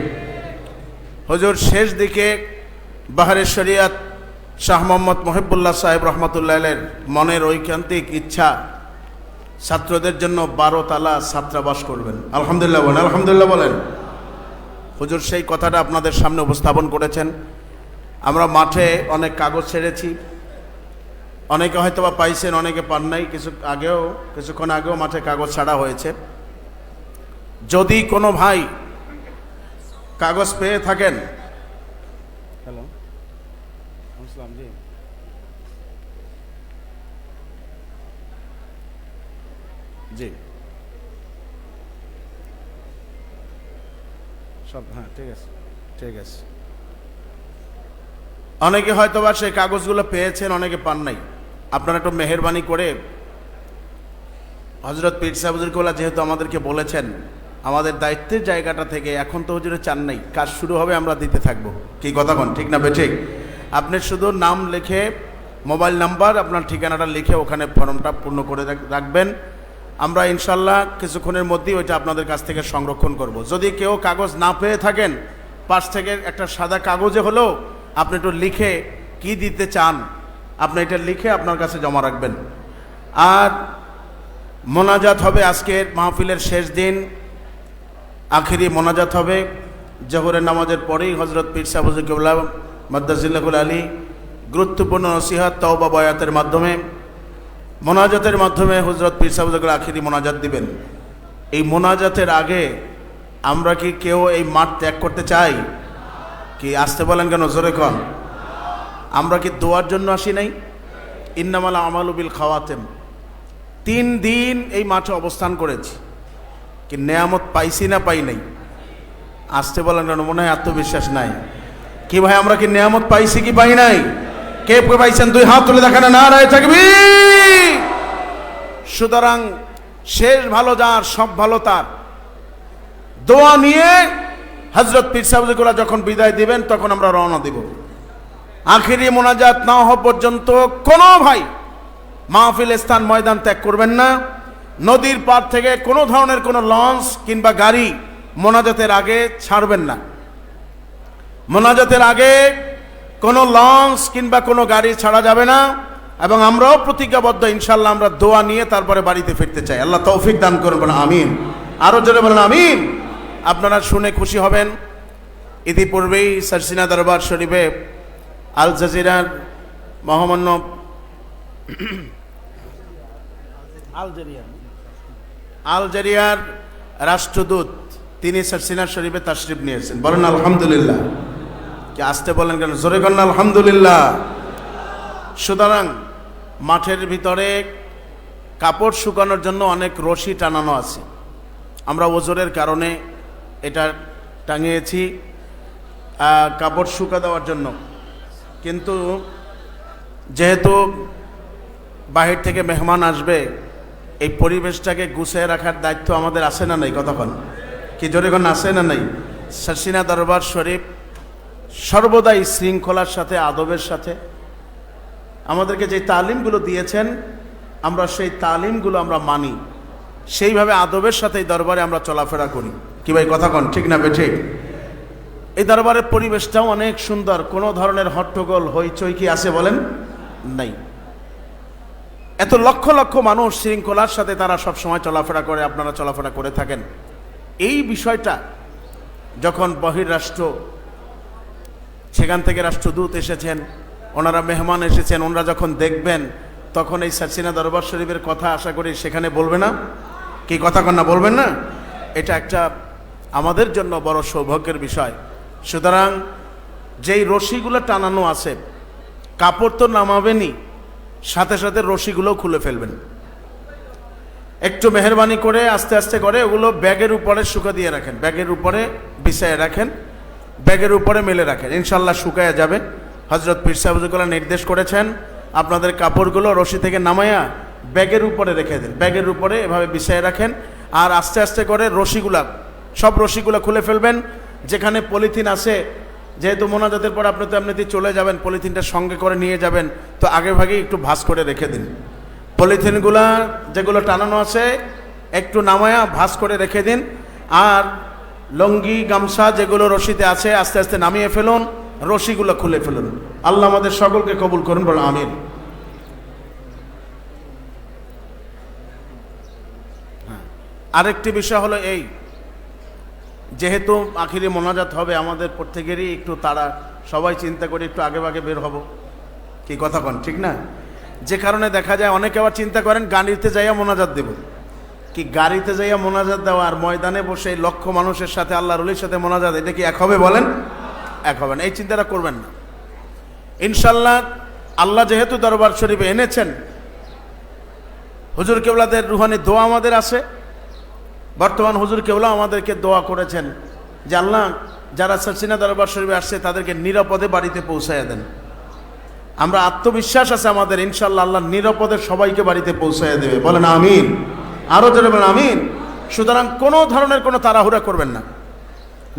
হুজুর শেষ দিকে বাহারে শরিয়াত শাহ মোহাম্মদ মহিবুল্লাহ সাহেব রহমতুল্লাহ আলাইহির মনের ঐকান্তিক ইচ্ছা ছাত্রদের জন্য 12 তালা ছাত্রাবাস করবেন। আলহামদুলিল্লাহ বলেন, আলহামদুলিল্লাহ বলেন। হুজুর সেই কথাটা আপনাদের সামনে উপস্থাপন করেছেন। আমরা মাঠে অনেক কাগজ ছেড়েছি, অনেকে হয়তো বা পাইছেন, অনেকে পান নাই। কিছুক্ষণ আগেও মাঠে কাগজ ছাড়া হয়েছে। যদি কোনো ভাই কাগজ পেয়ে থাকেন, হ্যালো আসসালাম জি, জি সব হ্যাঁ ঠিক আছে, ঠিক আছে। অনেকে হয়তো বা সেই কাগজগুলো পেয়েছেন, অনেকে পান নাই। আপনারা একটু মেহেরবানি করে হযরত পীর সাহেব হুজুর কেবলা যেহেতু আমাদেরকে বলেছেন, আমাদের দায়িত্বের জায়গাটা থেকে এখন তো হুজুরে চান নাই, কাজ শুরু হবে, আমরা দিতে থাকবো। কি কথা কোন ঠিক না বেঠিক? আপনি শুধু নাম লিখে, মোবাইল নাম্বার, আপনার ঠিকানাটা লিখে ওখানে ফর্মটা পূর্ণ করে রাখবেন। আমরা ইনশাল্লাহ কিছুক্ষণের মধ্যেই ওইটা আপনাদের কাছ থেকে সংরক্ষণ করব। যদি কেউ কাগজ না পেয়ে থাকেন, পাশ থেকে একটা সাদা কাগজে হলেও আপনি একটু লিখে কি দিতে চান, আপনি এটা লিখে আপনার কাছে জমা রাখবেন। আর মোনাজাত হবে আজকের মাহফিলের শেষ দিন, আখিরি মোনাজাত হবে জোহরের নামাজের পরেই। হযরত পীর সাহেব হুজুর কেবলা মাদ্দাজিল্লাহুল আলী গুরুত্বপূর্ণ নসিহত তওবা বয়াতের মাধ্যমে, মোনাজাতের মাধ্যমে হযরত পীর সাহেব হুজুর আখিরি মোনাজাত দিবেন। এই মোনাজাতের আগে আমরা কি কেউ এই মাঠ ত্যাগ করতে চাই? কি আসতে বলেন কেন, জোরে কন। আমরা কি দোয়ার জন্য আসি নাই? ইন্নামাল আমালু বিল খাওয়াতেম। 3 দিন এই মাঠে অবস্থান করেছি, কি নেয়ামত পাইছি না পাই নাই? আসতে বলেন কেন, মনে হয় আত্মবিশ্বাস নাই। কি ভাই, আমরা কি নেয়ামত পাইছি কি পাই নাই? কে পাইছেন 2 হাত তুলে দেখান, নারায়ে তাকবীর। সুতরাং শেষ ভালো যার, সব ভালো তার। দোয়া নিয়ে হযরত পীর সাহেব হুজুর যখন বিদায় দিবেন তখন আমরা রওনা দিব। আখিরি মোনাজাত না হওয়া পর্যন্ত কোনো ভাই মাহফিল স্থান ময়দান ত্যাগ করবেন না। নদীর পার থেকে কোনো ধরনের কোনো লঞ্চ কিংবা গাড়ি মোনাজাতের আগে ছাড়বেন না। মোনাজাতের আগে কোনো লঞ্চ কিংবা কোনো গাড়ি ছাড়া যাবে না। এবং আমরাও প্রতিজ্ঞাবদ্ধ, ইনশাল্লাহ আমরা দোয়া নিয়ে তারপরে বাড়িতে ফিরতে চাই। আল্লাহ তৌফিক দান করবেন, আমিন। আরো জোরে বলেন আমিন। আপনারা শুনে খুশি হবেন, ইতিপূর্বেই সারসিনা দরবার শরীফে আল জাজিরার মহামান্য আলজেরিয়ার রাষ্ট্রদূত তিনি সারসিনা শরীফে তাশরিফ নিয়েছেন। বলেন আলহামদুলিল্লাহ। কি আসতে বলেন কেন, জোরে করেন আলহামদুলিল্লাহ। সুতরাং মাঠের ভিতরে কাপড় শুকানোর জন্য অনেক রশি টানানো আছে। আমরা ওজোরের কারণে এটা টাঙিয়েছি কাপড় শুকা দেওয়ার জন্য। কিন্তু যেহেতু বাহির থেকে মেহমান আসবে, এই পরিবেশটাকে গুছিয়ে রাখার দায়িত্ব আমাদের আছে না নাই? কতক্ষণ কি জোরে কোন আছে না নাই? সারসিনা দরবার শরীফ সর্বদাই শৃঙ্খলার সাথে, আদবের সাথে আমাদেরকে যে তালিমগুলো দিয়েছেন, আমরা সেই তালিমগুলো আমরা মানি, সেইভাবে আদবের সাথে এই দরবারে আমরা চলাফেরা করি। কি ভাই কথা কন ঠিক না বেঠিক? এই দরবারের পরিবেশটাও অনেক সুন্দর, কোনো ধরনের হট্টগোল হইচই কি আছে বলেন? নাই। এত লক্ষ লক্ষ মানুষ শৃঙ্খলার সাথে তারা সব সময় চলাফেরা করে, আপনারা চলাফেরা করে থাকেন। এই বিষয়টা যখন বহির্রাষ্ট্র, সেখান থেকে রাষ্ট্রদূত এসেছেন, ওনারা মেহমান এসেছেন, ওনারা যখন দেখবেন তখন এই সারসিনা দরবার শরীফের কথা আশা করি সেখানে বলবে না? কি কথা কন না, বলবেন না? এটা একটা আমাদের জন্য বড় সৌভাগ্যের বিষয়। সুতরাং যেই রশিগুলো টানানো আছে, কাপড় তো নামাবেনই, সাথে সাথে রশিগুলো খুলে ফেলবেন। একটু মেহরবানি করে আস্তে আস্তে করে ওগুলো ব্যাগের উপরে শুকা দিয়ে রাখেন, ব্যাগের উপরে বিছায় রাখেন, ব্যাগের উপরে মেলে রাখেন, ইনশাল্লাহ শুকায়া যাবে। হযরত পীর সাহেব হুজুর নির্দেশ করেছেন, আপনাদের কাপড়গুলো রশি থেকে নামায়া ব্যাগের উপরে রেখে দেন, ব্যাগের উপরে এভাবে বিছায় রাখেন। আর আস্তে আস্তে করে রশিগুলা, সব রশিগুলো খুলে ফেলবেন। যেখানে পলিথিন আছে, যেহেতু মোনাজাতের পর আপনি তো এমনিতেই চলে যাবেন, পলিথিনটা সঙ্গে করে নিয়ে যাবেন, তো আগে ভাগে একটু ভাঁজ করে রেখে দিন। পলিথিনগুলা যেগুলো টানানো আছে একটু নামায়া ভাঁজ করে রেখে দিন। আর লঙ্গি গামছা যেগুলো রশিতে আছে আস্তে আস্তে নামিয়ে ফেলুন। রশিগুলো খুলে ফেলুন। আল্লাহ আমাদের সকলকে কবুল করুন, বলুন আমিন। আরেকটি বিষয় হলো এই, যেহেতু আখিরি মোনাজাত হবে, আমাদের প্রত্যেকেরই একটু তাড়া, সবাই চিন্তা করে একটু আগে ভাগে বের হব, কি কথা কন, ঠিক না? যে কারণে দেখা যায় অনেকে আবার চিন্তা করেন গাড়িতে যাইয়া মোনাজাত দেব। কি গাড়িতে যাইয়া মোনাজাত দেওয়া আর ময়দানে বসে লক্ষ মানুষের সাথে আল্লাহর ওলির সাথে মোনাজাত, এটা কি এক হবে বলেন? এক হবে না, এই চিন্তাটা করবেন না। ইনশাল্লাহ আল্লাহ যেহেতু দরবার শরীফে এনেছেন, হুজুর কেবলাদের রুহানি দোয়া আমাদের আছে। বর্তমান হুজুর কেবলা আমাদেরকে দোয়া করেছেন যে আল্লাহ যারা সরসিনা দরবার শরীফে আসছে তাদেরকে নিরাপদে বাড়িতে পৌঁছাইয়া দেন। আমরা আত্মবিশ্বাস আছে আমাদের, ইনশাল্লাহ আল্লাহ নিরাপদে সবাইকে বাড়িতে পৌঁছাইয়া দেবে, বলেন আমিন। আরো জোরে বলেন আমিন। সুতরাং কোনো ধরনের কোনো তাড়াহুড়া করবেন না।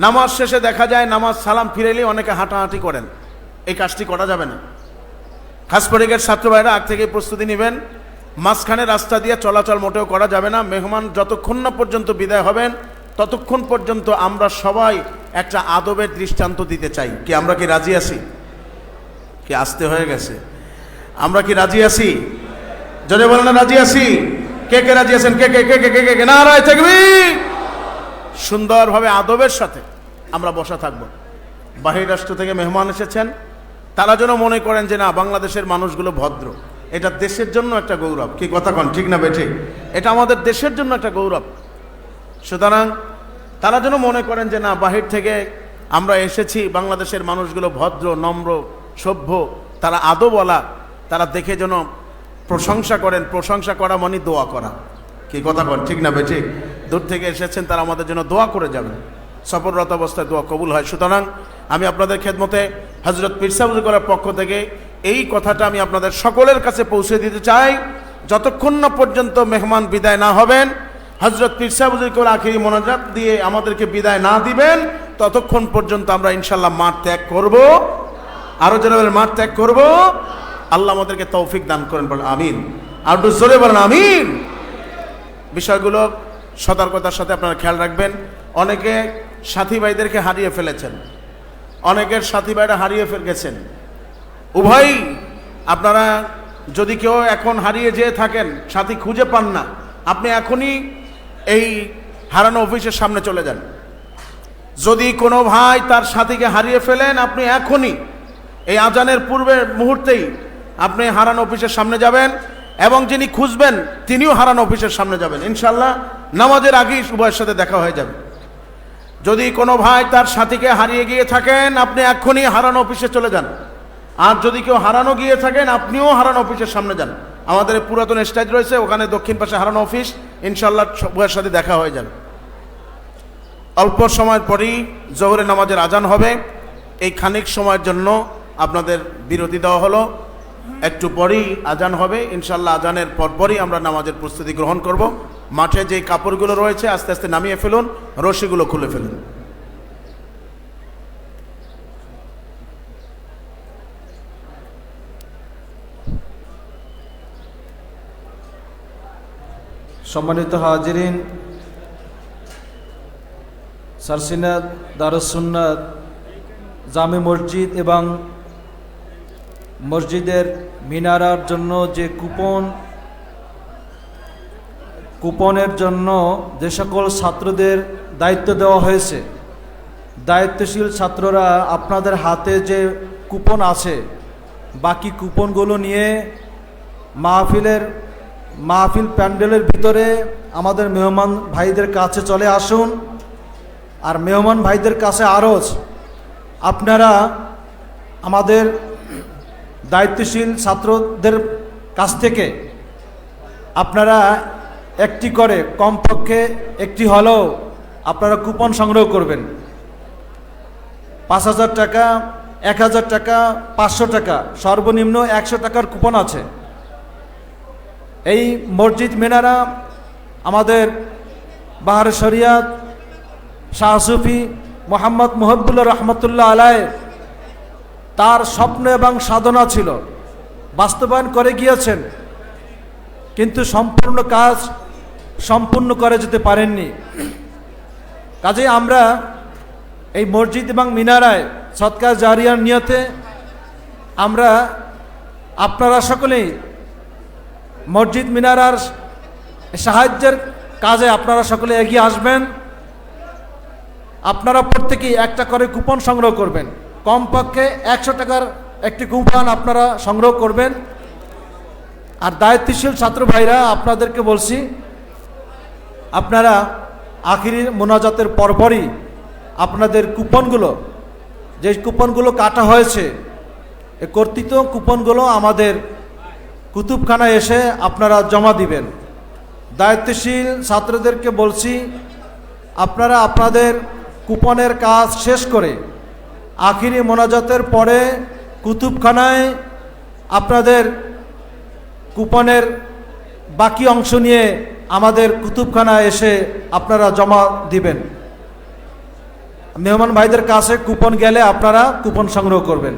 নামাজ শেষে দেখা যায় নামাজ সালাম ফিরেলে অনেকে হাঁটাহাঁটি করেন, এই কাজটি করা যাবে না। খাস পরিবারের ছাত্র ভাইরা আগ থেকে প্রস্তুতি নেবেন, মাঝখানে রাস্তা দিয়ে চলাচল মোটেও করা যাবে না। মেহমান যতক্ষণ না পর্যন্ত বিদায় হবেন ততক্ষণ পর্যন্ত আমরা সবাই একটা আদবের দৃষ্টান্ত দিতে চাই। কি আমরা কি রাজি আছি? কি আসতে হয়ে গেছে? আমরা কি রাজি আছি? জোরে বলেন না রাজি আছি। কে কে রাজি আছেন? কে কে কে কে কে কে নারায়ে তাকবীর। সুন্দরভাবে আদবের সাথে আমরা বসা থাকব। বাহির রাষ্ট্র থেকে মেহমান এসেছেন, তারা যেন মনে করেন যে না বাংলাদেশের মানুষগুলো ভদ্র। এটা দেশের জন্য একটা গৌরব, কি কথা কন, ঠিক না বেঠিক? এটা আমাদের দেশের জন্য একটা গৌরব। সুতরাং তারা যেন মনে করেন যে না বাহির থেকে আমরা এসেছি, বাংলাদেশের মানুষগুলো ভদ্র, নম্র, সভ্য, তারা আদবওয়ালা, তারা দেখে যেন প্রশংসা করেন। প্রশংসা করা মানে দোয়া করা, কি কথা কন, ঠিক না বেঠিক? দূর থেকে এসেছেন, তারা আমাদের জন্য দোয়া করে যাবেন। সফররত অবস্থায় দোয়া কবুল হয়। সুতরাং আমি আপনাদের খেদমতে হযরত পীর সাহেব হুজুর করার পক্ষ থেকে এই কথাটা আমি আপনাদের সকলের কাছে পৌঁছে দিতে চাই। যতক্ষণ না পর্যন্ত মেহমান বিদায় না হবেন, হযরত পীর সাহেব হুজুর করে আখিরি মোনাজাত দিয়ে আমাদেরকে বিদায় না দিবেন, ততক্ষণ পর্যন্ত আমরা ইনশাল্লাহ মাঠ ত্যাগ করব। আরো যারা বলেন মাঠ ত্যাগ করব। আল্লাহ আমাদেরকে তৌফিক দান করেন, বলেন আমিন। আর একটু জোরে বলেন আমিন। বিষয়গুলো সতর্কতার সাথে আপনারা খেয়াল রাখবেন। অনেকে সাথী ভাইদেরকে হারিয়ে ফেলেছেন, অনেকের সাথী ভাইরা হারিয়ে গেছেন। উভয় আপনারা যদি কেউ এখন হারিয়ে যেয়ে থাকেন, সাথী খুঁজে পান না, আপনি এখনই এই হারানো অফিসের সামনে চলে যান। যদি কোনো ভাই তার সাথীকে হারিয়ে ফেলেন, আপনি এখনই এই আজানের পূর্বের মুহূর্তেই আপনি হারানো অফিসের সামনে যাবেন, এবং যিনি খুঁজবেন তিনিও হারানো অফিসের সামনে যাবেন। ইনশাল্লাহ নামাজের আগেই উভয়ের সাথে দেখা হয়ে যাবে। যদি কোনো ভাই তার সাথীকে হারিয়ে গিয়ে থাকেন, আপনি এক্ষুনি হারানো অফিসে চলে যান। আর যদি কেউ হারানো গিয়ে থাকেন, আপনিও হারানো অফিসের সামনে যান। আমাদের পুরাতন স্টেজ রয়েছে, ওখানে দক্ষিণ পাশে হারানো অফিস। ইনশাল্লাহ উভয়ের সাথে দেখা হয়ে যাবে। অল্প সময়ের পরেই জোহরের নামাজের আজান হবে। এই খানিক সময়ের জন্য আপনাদের বিরতি দেওয়া হলো। একটু পরেই আজান হবে। ইনশাল্লাহ আজানের পরপরই আমরা নামাজের প্রস্তুতি গ্রহণ করব। মাঠে যে কাপড়গুলো রয়েছে আস্তে আস্তে নামিয়ে ফেলুন, রশিগুলো খুলে ফেলুন। সম্মানিত হাজিরিন, সরসিনা দারুস সুন্নাত জামে মসজিদ এবং মসজিদের মিনারার জন্য যে কুপনের জন্য যে সকল ছাত্রদের দায়িত্ব দেওয়া হয়েছে, দায়িত্বশীল ছাত্ররা আপনাদের হাতে যে কুপন আছে, বাকি কুপনগুলো নিয়ে মাহফিল প্যান্ডেলের ভিতরে আমাদের মেহমান ভাইদের কাছে চলে আসুন। আর মেহমান ভাইদের কাছে আরজ, আপনারা আমাদের দায়িত্বশীল ছাত্রদের কাছ থেকে আপনারা একটি করে, কমপক্ষে একটি হলেও আপনারা কুপন সংগ্রহ করবেন। ৫,০০০ টাকা, ১,০০০ টাকা, ৫০০ টাকা, সর্বনিম্ন ১০০ টাকার কুপন আছে। এই মসজিদ মিনারা আমাদের বাহার শরিয়াত শাহ সুফি মোহাম্মদ মুহিবুল্লাহ রহমতুল্লাহ আলাই তার স্বপ্ন এবং সাধনা ছিল, বাস্তবায়ন করে গিয়েছেন, কিন্তু সম্পূর্ণ কাজ সম্পূর্ণ করে যেতে পারেননি। কাজেই আমরা এই মসজিদ এবং মিনারায় সদকা জারিয়ার নিয়তে আমরা আপনারা সকলেই মসজিদ মিনারার সাহায্যের কাজে আপনারা সকলে এগিয়ে আসবেন। আপনারা প্রত্যেকেই একটা করে কুপন সংগ্রহ করবেন, কমপক্ষে 100 টাকার একটি কুপন আপনারা সংগ্রহ করবেন। আর দায়িত্বশীল ছাত্র ভাইরা আপনাদেরকে বলছি, আপনারা আখিরি মোনাজাতের পরপরই আপনাদের কুপনগুলো, যে কুপনগুলো কাটা হয়েছে, এই কর্তৃত কুপনগুলো আমাদের কুতুবখানায় এসে আপনারা জমা দিবেন। দায়িত্বশীল ছাত্রদেরকে বলছি, আপনারা আপনাদের কুপনের কাজ শেষ করে আখিরি মোনাজাতের পরে কুতুবখানায় আপনাদের কুপনের বাকি অংশ নিয়ে আমাদের কুতুবখানায় এসে আপনারা জমা দিবেন। মেহমান ভাইদের কাছে কুপন গেলে আপনারা কুপন সংগ্রহ করবেন।